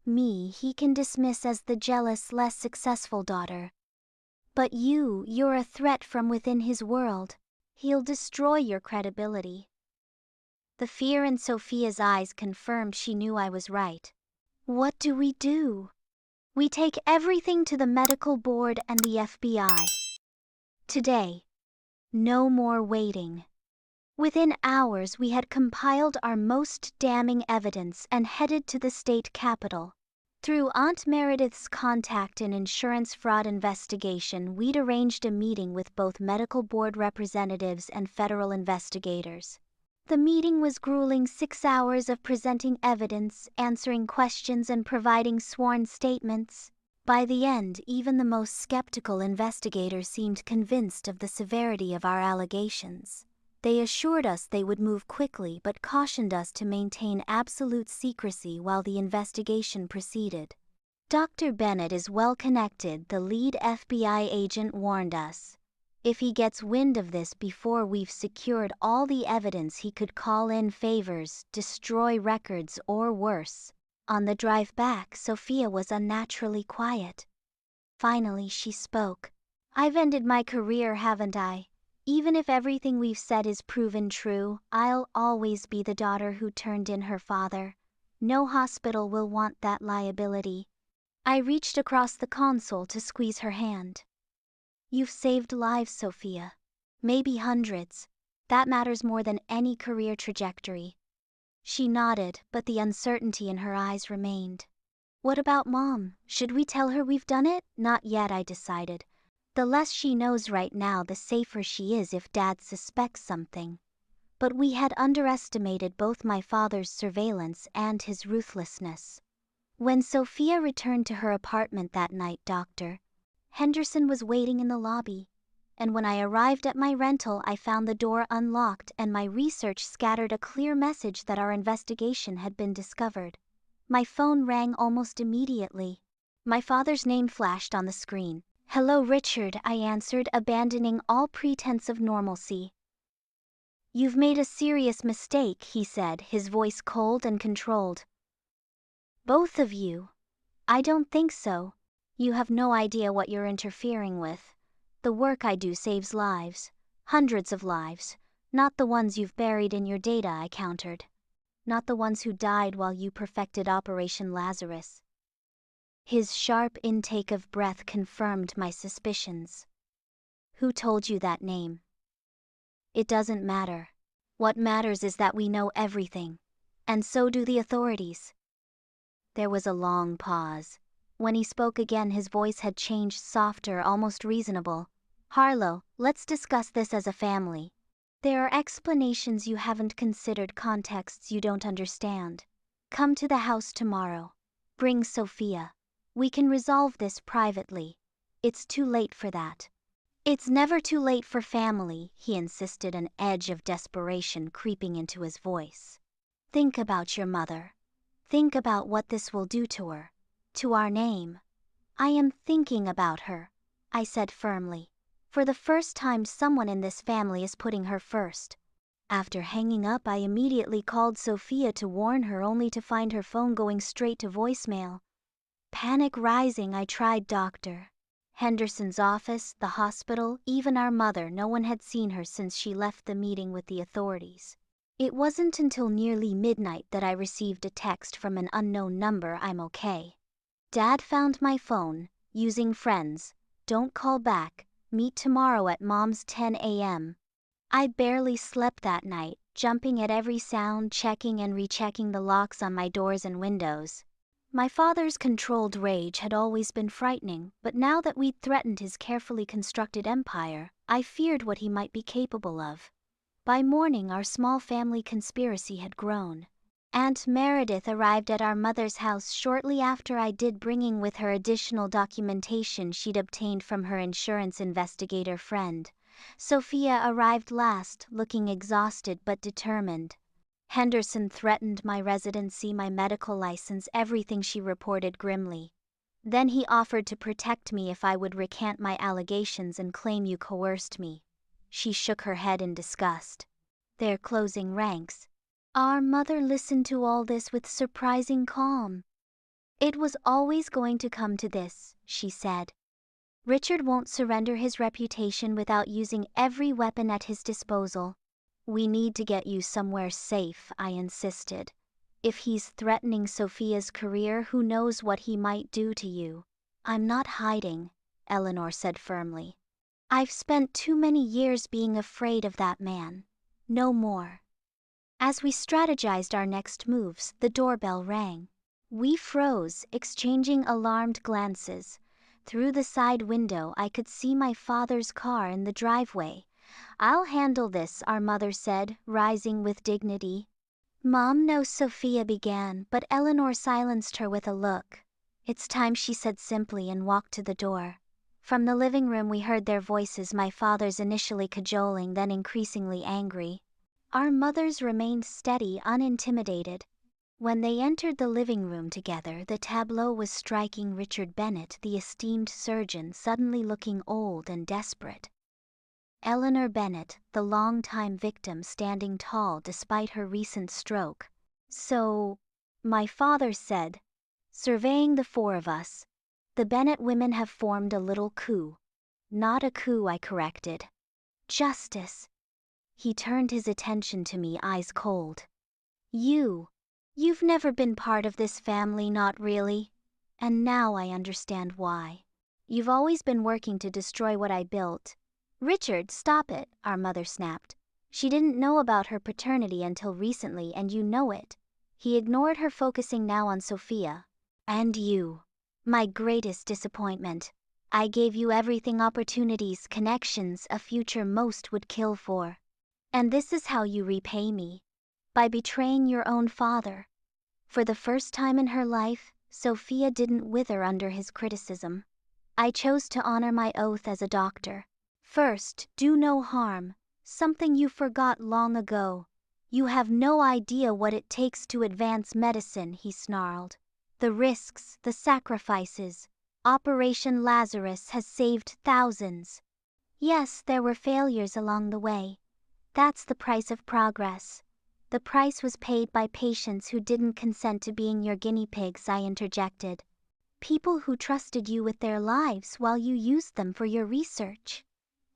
Speaker 1: Me, he can dismiss as the jealous, less successful daughter. But you're a threat from within his world. He'll destroy your credibility." The fear in Sophia's eyes confirmed she knew I was right. "What do we do?" "We take everything to the medical board and the FBI. Today." No more waiting. Within hours, we had compiled our most damning evidence and headed to the state capitol. Through Aunt Meredith's contact in insurance fraud investigation, we'd arranged a meeting with both medical board representatives and federal investigators. The meeting was grueling: 6 hours of presenting evidence, answering questions, and providing sworn statements. By the end, even the most skeptical investigators seemed convinced of the severity of our allegations. They assured us they would move quickly but cautioned us to maintain absolute secrecy while the investigation proceeded. Dr. Bennett is well connected, the lead FBI agent warned us. If he gets wind of this before we've secured all the evidence, he could call in favors, destroy records, or worse. On the drive back, Sophia was unnaturally quiet. Finally, she spoke. "I've ended my career, haven't I? Even if everything we've said is proven true, I'll always be the daughter who turned in her father. No hospital will want that liability." I reached across the console to squeeze her hand. "You've saved lives, Sophia. Maybe hundreds. That matters more than any career trajectory." She nodded, but the uncertainty in her eyes remained. "What about Mom? Should we tell her we've done it?" "Not yet," I decided. "The less she knows right now, the safer she is if Dad suspects something." But we had underestimated both my father's surveillance and his ruthlessness. When Sophia returned to her apartment that night, Dr. Henderson was waiting in the lobby. And when I arrived at my rental, I found the door unlocked and my research scattered a clear message that our investigation had been discovered. My phone rang almost immediately. My father's name flashed on the screen. "Hello, Richard," I answered, abandoning all pretense of normalcy. "You've made a serious mistake," he said, his voice cold and controlled. "Both of you?" "I don't think so. You have no idea what you're interfering with. The work I do saves lives. Hundreds of lives. Not the ones you've buried in your data," I countered. "Not the ones who died while you perfected Operation Lazarus." His sharp intake of breath confirmed my suspicions. "Who told you that name?" "It doesn't matter. What matters is that we know everything. And so do the authorities." There was a long pause. When he spoke again, his voice had changed, softer, almost reasonable. "Harlow, let's discuss this as a family. There are explanations you haven't considered, contexts you don't understand. Come to the house tomorrow. Bring Sophia. We can resolve this privately. It's too late for that." "It's never too late for family," he insisted, an edge of desperation creeping into his voice. "Think about your mother. Think about what this will do to her. To our name." "I am thinking about her," I said firmly. "For the first time, someone in this family is putting her first." After hanging up, I immediately called Sophia to warn her, only to find her phone going straight to voicemail. Panic rising, I tried Dr. Henderson's office, the hospital, even our mother. No one had seen her since she left the meeting with the authorities. It wasn't until nearly midnight that I received a text from an unknown number: "I'm okay. Dad found my phone, using friends. Don't call back. Meet tomorrow at Mom's 10 a.m. I barely slept that night, jumping at every sound, checking and rechecking the locks on my doors and windows. My father's controlled rage had always been frightening, but now that we'd threatened his carefully constructed empire, I feared what he might be capable of. By morning, our small family conspiracy had grown. Aunt Meredith arrived at our mother's house shortly after I did, bringing with her additional documentation she'd obtained from her insurance investigator friend. Sophia arrived last, looking exhausted but determined. Henderson threatened my residency, my medical license, everything, she reported grimly. Then he offered to protect me if I would recant my allegations and claim you coerced me. She shook her head in disgust. They're closing ranks. Our mother listened to all this with surprising calm. "It was always going to come to this," she said. "Richard won't surrender his reputation without using every weapon at his disposal. We need to get you somewhere safe," I insisted. "If he's threatening Sophia's career, who knows what he might do to you." "I'm not hiding," Eleanor said firmly. I've spent too many years being afraid of that man. No more. As we strategized our next moves, the doorbell rang. We froze, exchanging alarmed glances. Through the side window I could see my father's car in the driveway. "I'll handle this," our mother said, rising with dignity. "Mom knows," Sophia began, but Eleanor silenced her with a look. "It's time," she said simply and walked to the door. From the living room we heard their voices, my father's initially cajoling, then increasingly angry. Our mothers remained steady, unintimidated. When they entered the living room together, the tableau was striking: Richard Bennett, the esteemed surgeon, suddenly looking old and desperate. Eleanor Bennett, the long-time victim, standing tall despite her recent stroke. "So," my father said, surveying the four of us, "the Bennett women have formed a little coup." "Not a coup," I corrected. "Justice." He turned his attention to me, eyes cold. You've never been part of this family, not really. And now I understand why. You've always been working to destroy what I built." "Richard, stop it," our mother snapped. "She didn't know about her paternity until recently, and you know it." He ignored her, focusing now on Sophia. "And you. My greatest disappointment. I gave you everything: opportunities, connections, a future most would kill for. And this is how you repay me. By betraying your own father." For the first time in her life, Sophia didn't wither under his criticism. "I chose to honor my oath as a doctor. First, do no harm, something you forgot long ago. You have no idea what it takes to advance medicine," he snarled. "The risks, the sacrifices. Operation Lazarus has saved thousands. Yes, there were failures along the way. That's the price of progress. The price was paid by patients who didn't consent to being your guinea pigs," I interjected. "People who trusted you with their lives while you used them for your research.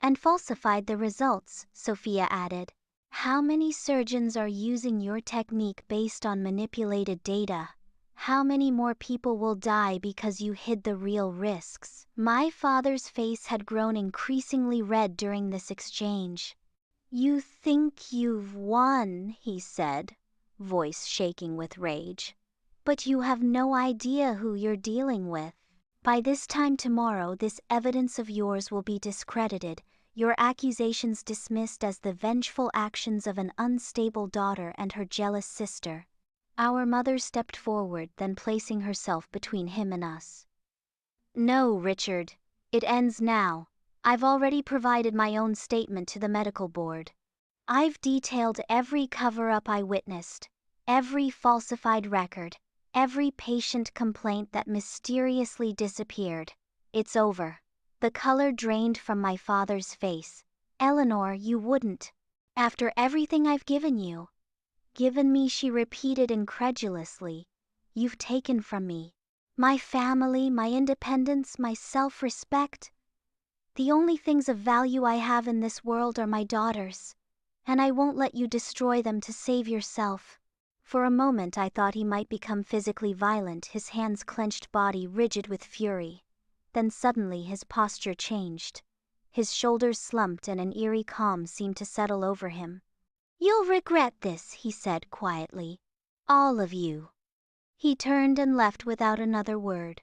Speaker 1: And falsified the results," Sophia added. "How many surgeons are using your technique based on manipulated data? How many more people will die because you hid the real risks?" My father's face had grown increasingly red during this exchange. "You think you've won," he said, voice shaking with rage. "But you have no idea who you're dealing with. By this time tomorrow, this evidence of yours will be discredited, your accusations dismissed as the vengeful actions of an unstable daughter and her jealous sister." Our mother stepped forward, then placing herself between him and us. "No, Richard. It ends now. I've already provided my own statement to the medical board. I've detailed every cover-up I witnessed, every falsified record, every patient complaint that mysteriously disappeared. It's over." The color drained from my father's face. "Eleanor, you wouldn't. After everything I've given you." "Given me," she repeated incredulously. "You've taken from me my family, my independence, my self-respect. The only things of value I have in this world are my daughters. And I won't let you destroy them to save yourself." For a moment I thought he might become physically violent, his hands clenched, body rigid with fury. Then suddenly his posture changed. His shoulders slumped and an eerie calm seemed to settle over him. "You'll regret this," he said quietly. "All of you." He turned and left without another word.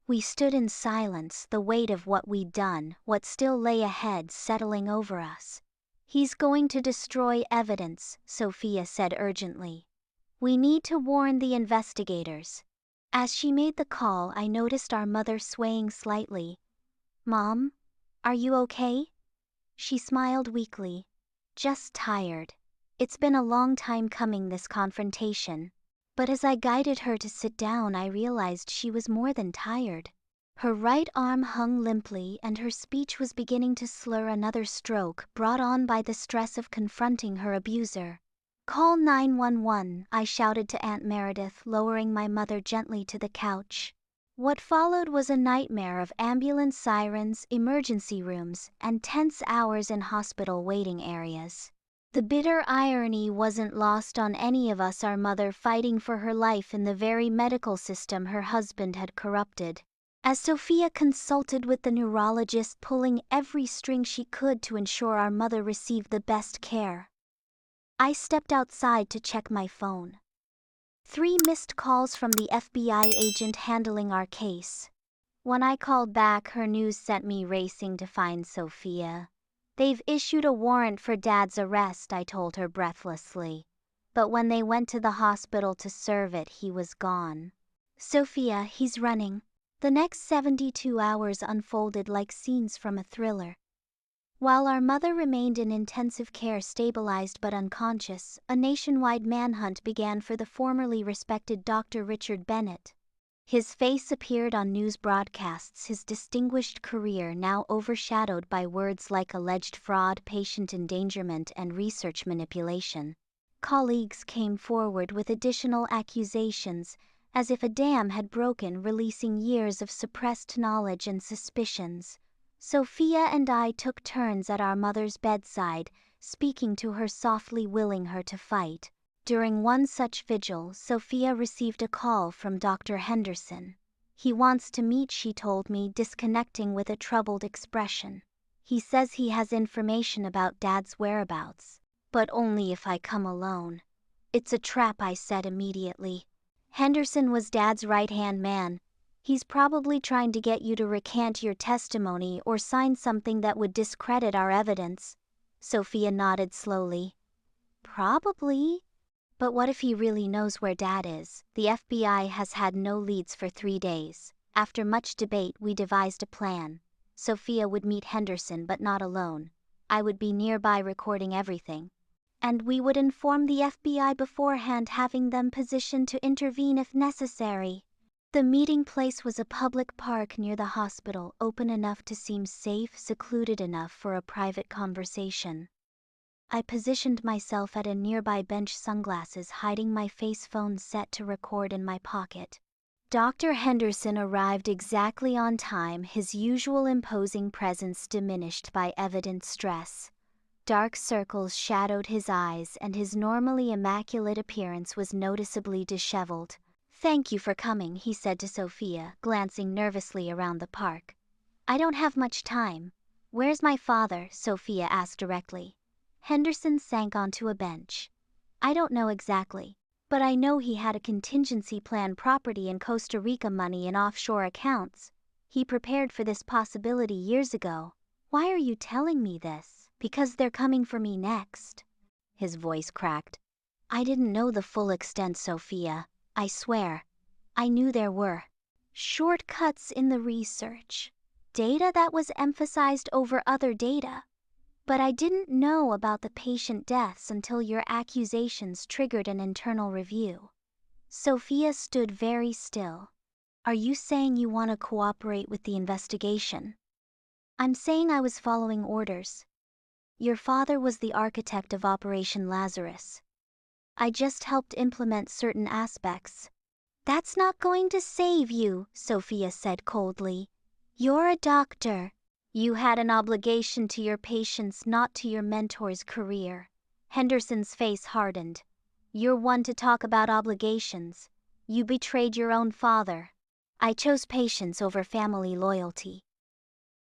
Speaker 1: We stood in silence, the weight of what we'd done, what still lay ahead, settling over us. "He's going to destroy evidence," Sophia said urgently. "We need to warn the investigators." As she made the call, I noticed our mother swaying slightly. "Mom, are you okay?" She smiled weakly. "Just tired. It's been a long time coming, this confrontation." But as I guided her to sit down, I realized she was more than tired. Her right arm hung limply and her speech was beginning to slur, another stroke brought on by the stress of confronting her abuser. "Call 911, I shouted to Aunt Meredith, lowering my mother gently to the couch. What followed was a nightmare of ambulance sirens, emergency rooms, and tense hours in hospital waiting areas. The bitter irony wasn't lost on any of us, our mother fighting for her life in the very medical system her husband had corrupted. As Sophia consulted with the neurologist, pulling every string she could to ensure our mother received the best care, I stepped outside to check my phone. 3 missed calls from the FBI agent handling our case. When I called back, her news sent me racing to find Sophia. "They've issued a warrant for Dad's arrest," I told her breathlessly. But when they went to the hospital to serve it, he was gone. "Sophia, he's running." The next 72 hours unfolded like scenes from a thriller. While our mother remained in intensive care, stabilized but unconscious, a nationwide manhunt began for the formerly respected Dr. Richard Bennett. His face appeared on news broadcasts, his distinguished career now overshadowed by words like alleged fraud, patient endangerment, and research manipulation. Colleagues came forward with additional accusations, as if a dam had broken, releasing years of suppressed knowledge and suspicions. Sophia and I took turns at our mother's bedside, speaking to her softly, willing her to fight. During one such vigil, Sophia received a call from Dr. Henderson. "He wants to meet," she told me, disconnecting with a troubled expression. "He says he has information about Dad's whereabouts, but only if I come alone." "It's a trap," I said immediately. "Henderson was Dad's right-hand man. He's probably trying to get you to recant your testimony or sign something that would discredit our evidence." Sophia nodded slowly. "Probably. But what if he really knows where Dad is?" "The FBI has had no leads for 3 days. After much debate, we devised a plan. Sophia would meet Henderson, but not alone. I would be nearby recording everything. And we would inform the FBI beforehand, having them positioned to intervene if necessary." The meeting place was a public park near the hospital, open enough to seem safe, secluded enough for a private conversation. I positioned myself at a nearby bench, sunglasses hiding my face, phone set to record in my pocket. Dr. Henderson arrived exactly on time, his usual imposing presence diminished by evident stress. Dark circles shadowed his eyes, and his normally immaculate appearance was noticeably disheveled. "Thank you for coming," he said to Sophia, glancing nervously around the park. "I don't have much time." "Where's my father?" Sophia asked directly. Henderson sank onto a bench. "I don't know exactly, but I know he had a contingency plan, property in Costa Rica, money in offshore accounts. He prepared for this possibility years ago." "Why are you telling me this?" "Because they're coming for me next." His voice cracked. "I didn't know the full extent, Sophia. I swear. I knew there were shortcuts in the research, data that was emphasized over other data. But I didn't know about the patient deaths until your accusations triggered an internal review." Sophia stood very still. "Are you saying you want to cooperate with the investigation?" "I'm saying I was following orders. Your father was the architect of Operation Lazarus. I just helped implement certain aspects." "That's not going to save you," Sophia said coldly. "You're a doctor. You had an obligation to your patients, not to your mentor's career." Henderson's face hardened. "You're one to talk about obligations. You betrayed your own father." "I chose patients over family loyalty."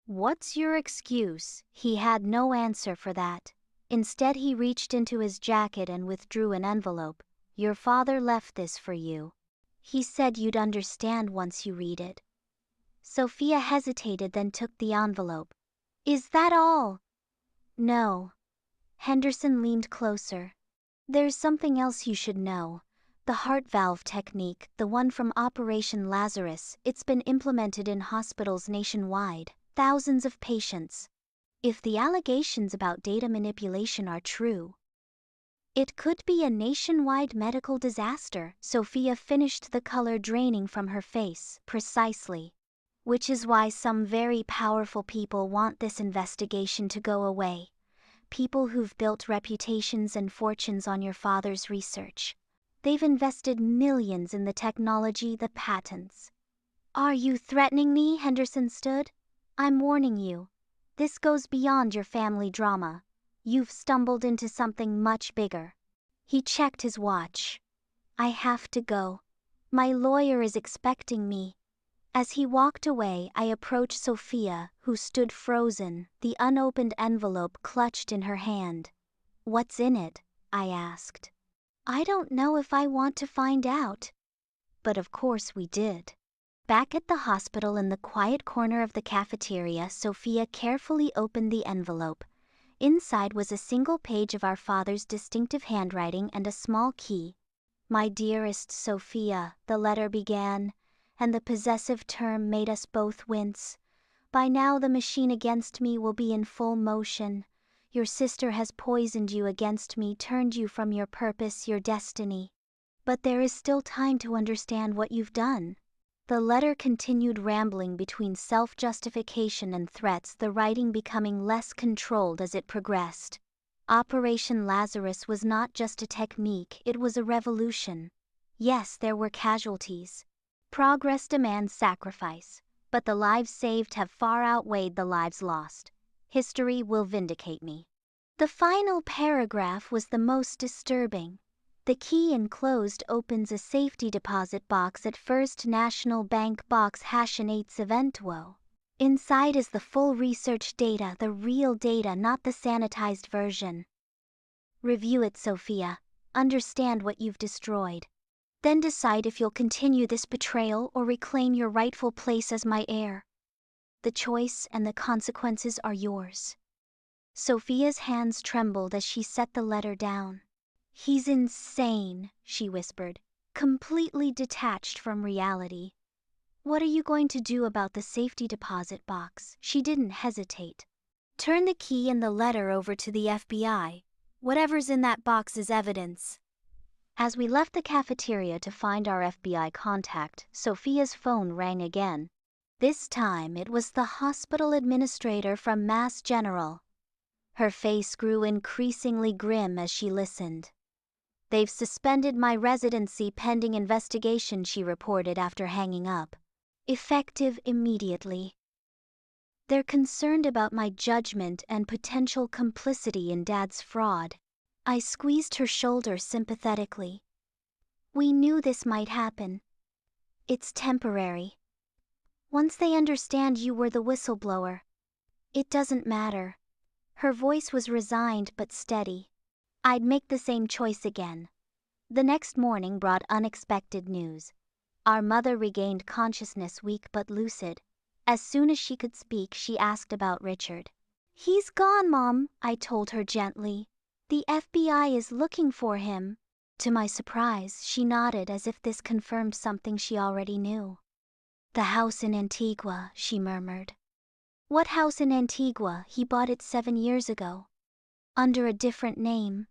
Speaker 1: "What's your excuse?" He had no answer for that. Instead, he reached into his jacket and withdrew an envelope. "Your father left this for you. He said you'd understand once you read it." Sophia hesitated, then took the envelope. "Is that all?" "No." Henderson leaned closer. "There's something else you should know. The heart valve technique, the one from Operation Lazarus, it's been implemented in hospitals nationwide, thousands of patients. If the allegations about data manipulation are true, it could be a nationwide medical disaster." Sophia finished, the color draining from her face. "Precisely. Which is why some very powerful people want this investigation to go away. People who've built reputations and fortunes on your father's research. They've invested millions in the technology, the patents." "Are you threatening me?" Henderson stood. "I'm warning you. This goes beyond your family drama. You've stumbled into something much bigger." He checked his watch. "I have to go. My lawyer is expecting me." As he walked away, I approached Sophia, who stood frozen, the unopened envelope clutched in her hand. "What's in it?" I asked. "I don't know if I want to find out." But of course we did. Back at the hospital in the quiet corner of the cafeteria, Sophia carefully opened the envelope. Inside was a single page of our father's distinctive handwriting and a small key. "My dearest Sophia," the letter began, and the possessive term made us both wince. "By now the machine against me will be in full motion. Your sister has poisoned you against me, turned you from your purpose, your destiny. But there is still time to understand what you've done." The letter continued rambling between self-justification and threats, the writing becoming less controlled as it progressed. Operation Lazarus was not just a technique, it was a revolution. Yes, there were casualties. Progress demands sacrifice, but the lives saved have far outweighed the lives lost. History will vindicate me. The final paragraph was the most disturbing. "The key enclosed opens a safety deposit box at First National Bank box #872. Inside is the full research data, the real data, not the sanitized version. Review it, Sophia. Understand what you've destroyed. Then decide if you'll continue this betrayal or reclaim your rightful place as my heir. The choice and the consequences are yours." Sophia's hands trembled as she set the letter down. "He's insane," she whispered, completely detached from reality. "What are you going to do about the safety deposit box?" She didn't hesitate. "Turn the key and the letter over to the FBI. Whatever's in that box is evidence." As we left the cafeteria to find our FBI contact, Sophia's phone rang again. This time it was the hospital administrator from Mass General. Her face grew increasingly grim as she listened. "They've suspended my residency pending investigation," she reported after hanging up. "Effective immediately. They're concerned about my judgment and potential complicity in Dad's fraud." I squeezed her shoulder sympathetically. "We knew this might happen. It's temporary. Once they understand you were the whistleblower, it doesn't matter." Her voice was resigned but steady. I'd make the same choice again. The next morning brought unexpected news. Our mother regained consciousness, weak but lucid. As soon as she could speak, she asked about Richard. "He's gone, Mom," I told her gently. "The FBI is looking for him." To my surprise, she nodded as if this confirmed something she already knew. "The house in Antigua," she murmured. "What house in Antigua? He bought it 7 years ago. Under a different name.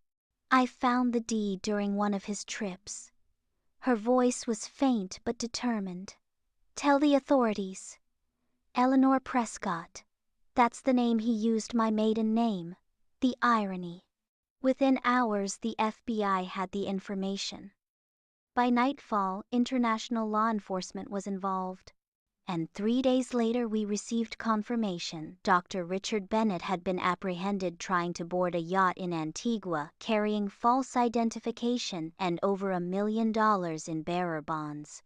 Speaker 1: I found the deed during one of his trips." Her voice was faint but determined. "Tell the authorities. Eleanor Prescott. That's the name he used, my maiden name. The irony." Within hours, the FBI had the information. By nightfall, international law enforcement was involved. And 3 days later we received confirmation. Dr. Richard Bennett had been apprehended trying to board a yacht in Antigua, carrying false identification and over $1 million in bearer bonds.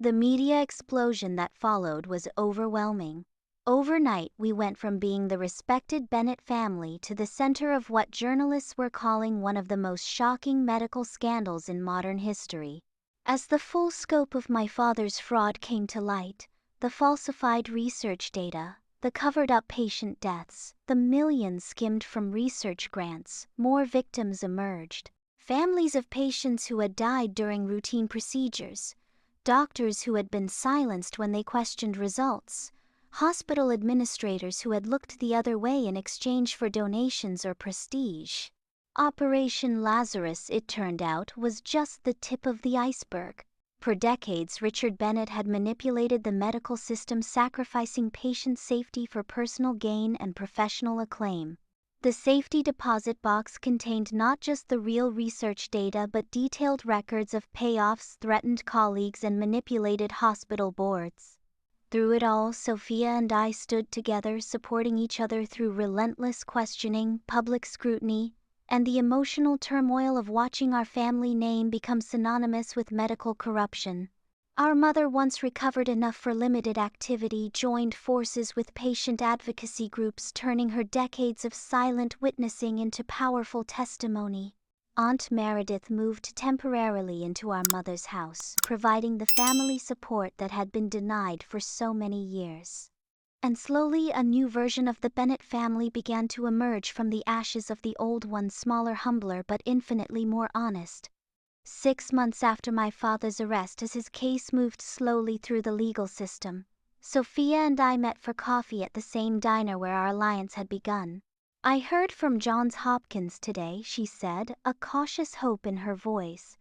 Speaker 1: The media explosion that followed was overwhelming. Overnight, we went from being the respected Bennett family to the center of what journalists were calling one of the most shocking medical scandals in modern history. As the full scope of my father's fraud came to light, the falsified research data, the covered-up patient deaths, the millions skimmed from research grants, more victims emerged. Families of patients who had died during routine procedures, doctors who had been silenced when they questioned results, hospital administrators who had looked the other way in exchange for donations or prestige. Operation Lazarus, it turned out, was just the tip of the iceberg. For decades, Richard Bennett had manipulated the medical system, sacrificing patient safety for personal gain and professional acclaim. The safety deposit box contained not just the real research data but detailed records of payoffs, threatened colleagues, and manipulated hospital boards. Through it all, Sophia and I stood together, supporting each other through relentless questioning, public scrutiny, and the emotional turmoil of watching our family name become synonymous with medical corruption. Our mother, once recovered enough for limited activity, joined forces with patient advocacy groups, turning her decades of silent witnessing into powerful testimony. Aunt Meredith moved temporarily into our mother's house, providing the family support that had been denied for so many years. And slowly a new version of the Bennett family began to emerge from the ashes of the old one, smaller, humbler, but infinitely more honest. 6 months after my father's arrest, as his case moved slowly through the legal system, Sophia and I met for coffee at the same diner where our alliance had begun. "I heard from Johns Hopkins today," she said, a cautious hope in her voice.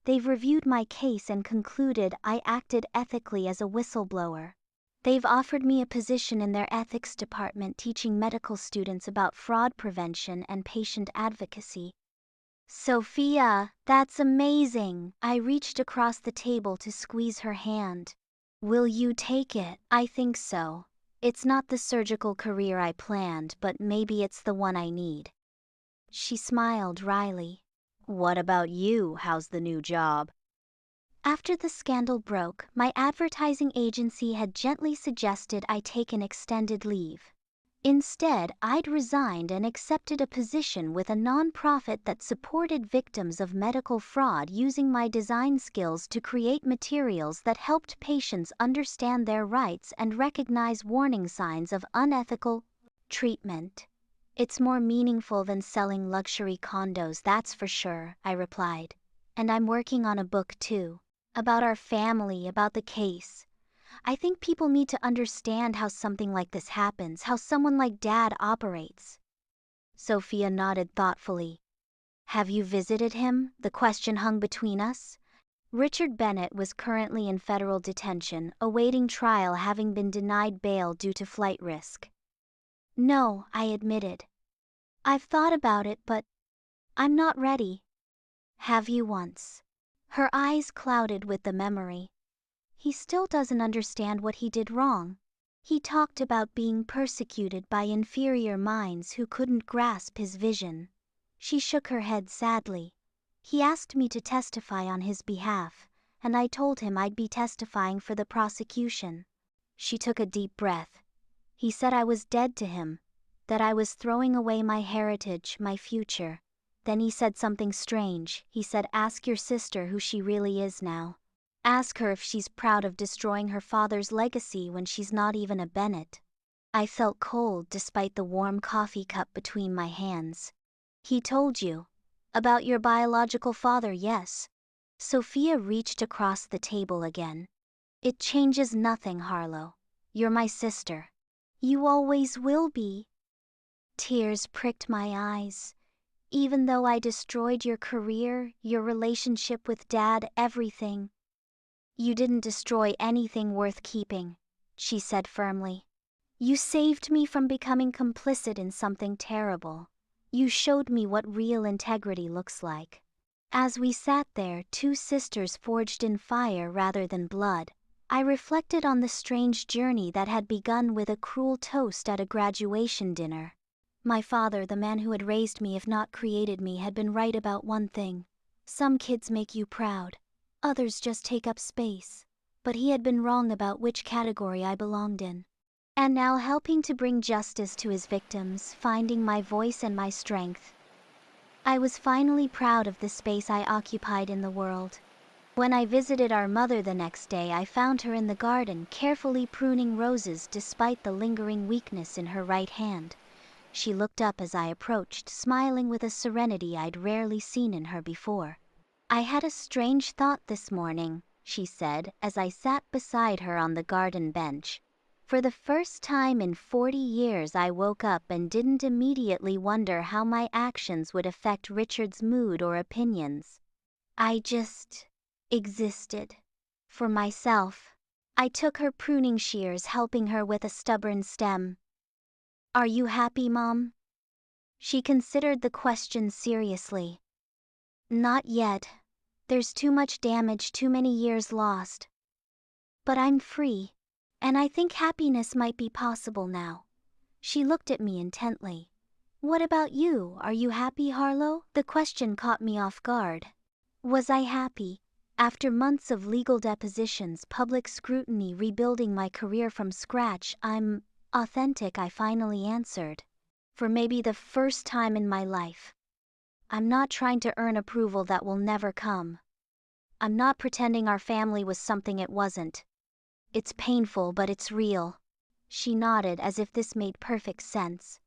Speaker 1: "They've reviewed my case and concluded I acted ethically as a whistleblower. They've offered me a position in their ethics department, teaching medical students about fraud prevention and patient advocacy." "Sophia, that's amazing!" I reached across the table to squeeze her hand. "Will you take it?" "I think so. It's not the surgical career I planned, but maybe it's the one I need." She smiled wryly. "What about you? How's the new job?" After the scandal broke, my advertising agency had gently suggested I take an extended leave. Instead, I'd resigned and accepted a position with a nonprofit that supported victims of medical fraud, using my design skills to create materials that helped patients understand their rights and recognize warning signs of unethical treatment. "It's more meaningful than selling luxury condos, that's for sure," I replied. "And I'm working on a book too. About our family, about the case. I think people need to understand how something like this happens, how someone like Dad operates." Sophia nodded thoughtfully. "Have you visited him?" The question hung between us. Richard Bennett was currently in federal detention, awaiting trial, having been denied bail due to flight risk. "No," I admitted. "I've thought about it, but I'm not ready." "Have you once?" Her eyes clouded with the memory. "He still doesn't understand what he did wrong. He talked about being persecuted by inferior minds who couldn't grasp his vision." She shook her head sadly. "He asked me to testify on his behalf, and I told him I'd be testifying for the prosecution." She took a deep breath. "He said I was dead to him, that I was throwing away my heritage, my future. Then he said something strange. He said, 'Ask your sister who she really is now. Ask her if she's proud of destroying her father's legacy when she's not even a Bennett.'" I felt cold despite the warm coffee cup between my hands. "He told you about your biological father?" "Yes." Sophia reached across the table again. "It changes nothing, Harlow. You're my sister. You always will be." Tears pricked my eyes. "Even though I destroyed your career, your relationship with Dad, everything." "You didn't destroy anything worth keeping," she said firmly. "You saved me from becoming complicit in something terrible. You showed me what real integrity looks like." As we sat there, two sisters forged in fire rather than blood, I reflected on the strange journey that had begun with a cruel toast at a graduation dinner. My father, the man who had raised me if not created me, had been right about one thing. Some kids make you proud. Others just take up space. But he had been wrong about which category I belonged in. And now, helping to bring justice to his victims, finding my voice and my strength, I was finally proud of the space I occupied in the world. When I visited our mother the next day, I found her in the garden, carefully pruning roses despite the lingering weakness in her right hand. She looked up as I approached, smiling with a serenity I'd rarely seen in her before. "I had a strange thought this morning," she said, as I sat beside her on the garden bench. "For the first time in 40 years I woke up and didn't immediately wonder how my actions would affect Richard's mood or opinions. I just existed. For myself." I took her pruning shears, helping her with a stubborn stem. "Are you happy, Mom?" She considered the question seriously. "Not yet. There's too much damage, too many years lost. But I'm free, and I think happiness might be possible now." She looked at me intently. "What about you? Are you happy, Harlow?" The question caught me off guard. Was I happy? After months of legal depositions, public scrutiny, rebuilding my career from scratch, I'm authentic, I finally answered. For maybe the first time in my life. I'm not trying to earn approval that will never come. I'm not pretending our family was something it wasn't. It's painful, but it's real. She nodded as if this made perfect sense.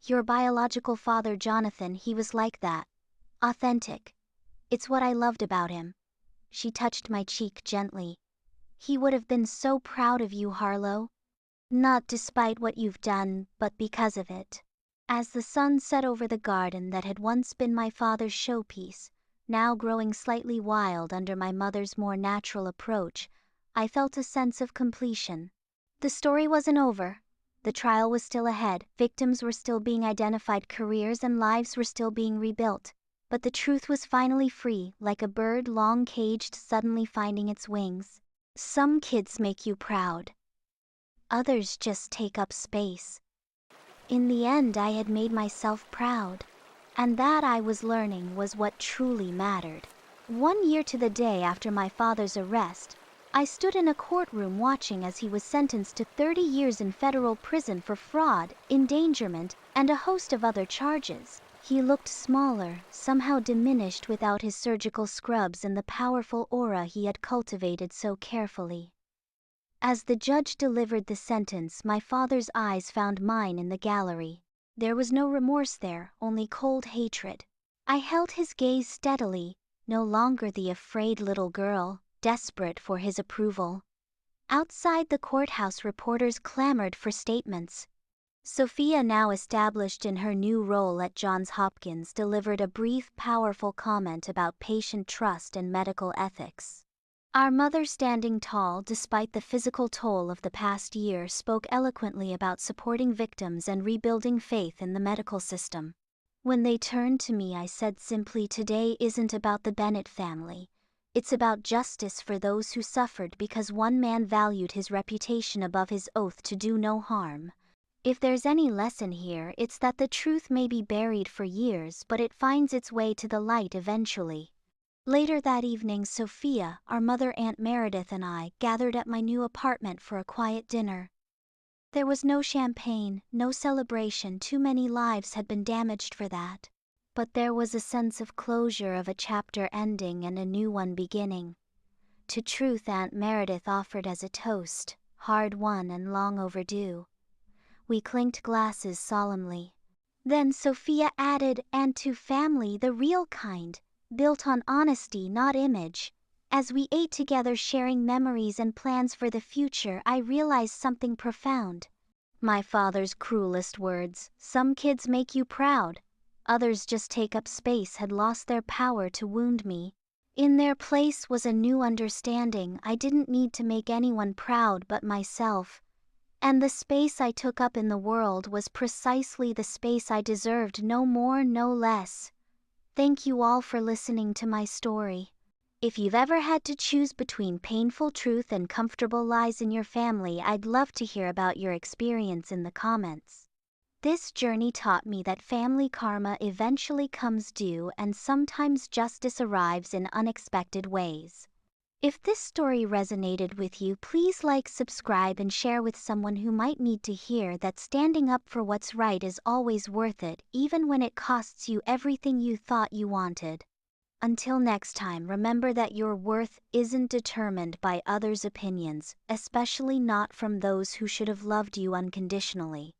Speaker 1: Your biological father, Jonathan, he was like that. Authentic. It's what I loved about him. She touched my cheek gently. He would have been so proud of you, Harlow. Not despite what you've done, but because of it. As the sun set over the garden that had once been my father's showpiece, now growing slightly wild under my mother's more natural approach, I felt a sense of completion. The story wasn't over. The trial was still ahead, victims were still being identified, careers and lives were still being rebuilt. But the truth was finally free, like a bird long caged suddenly finding its wings. Some kids make you proud. Others just take up space. In the end, I had made myself proud. And that, I was learning, was what truly mattered. 1 year to the day after my father's arrest, I stood in a courtroom watching as he was sentenced to 30 years in federal prison for fraud, endangerment, and a host of other charges. He looked smaller, somehow diminished without his surgical scrubs and the powerful aura he had cultivated so carefully. As the judge delivered the sentence, my father's eyes found mine in the gallery. There was no remorse there, only cold hatred. I held his gaze steadily, no longer the afraid little girl, desperate for his approval. Outside the courthouse, reporters clamored for statements. Sophia, now established in her new role at Johns Hopkins, delivered a brief, powerful comment about patient trust and medical ethics. Our mother, standing tall despite the physical toll of the past year, spoke eloquently about supporting victims and rebuilding faith in the medical system. When they turned to me, I said simply, "Today isn't about the Bennett family. It's about justice for those who suffered because one man valued his reputation above his oath to do no harm. If there's any lesson here, it's that the truth may be buried for years, but it finds its way to the light eventually." Later that evening, Sophia, our mother, Aunt Meredith, and I gathered at my new apartment for a quiet dinner. There was no champagne, no celebration, too many lives had been damaged for that. But there was a sense of closure, of a chapter ending and a new one beginning. To truth, Aunt Meredith offered as a toast, hard-won and long overdue. We clinked glasses solemnly. Then Sophia added, "And to family, the real kind, built on honesty, not image." As we ate together, sharing memories and plans for the future, I realized something profound. My father's cruelest words, "Some kids make you proud, others just take up space," had lost their power to wound me. In their place was a new understanding. I didn't need to make anyone proud but myself. And the space I took up in the world was precisely the space I deserved, no more, no less. Thank you all for listening to my story. If you've ever had to choose between painful truth and comfortable lies in your family, I'd love to hear about your experience in the comments. This journey taught me that family karma eventually comes due, and sometimes justice arrives in unexpected ways. If this story resonated with you, please like, subscribe, and share with someone who might need to hear that standing up for what's right is always worth it, even when it costs you everything you thought you wanted. Until next time, remember that your worth isn't determined by others' opinions, especially not from those who should have loved you unconditionally.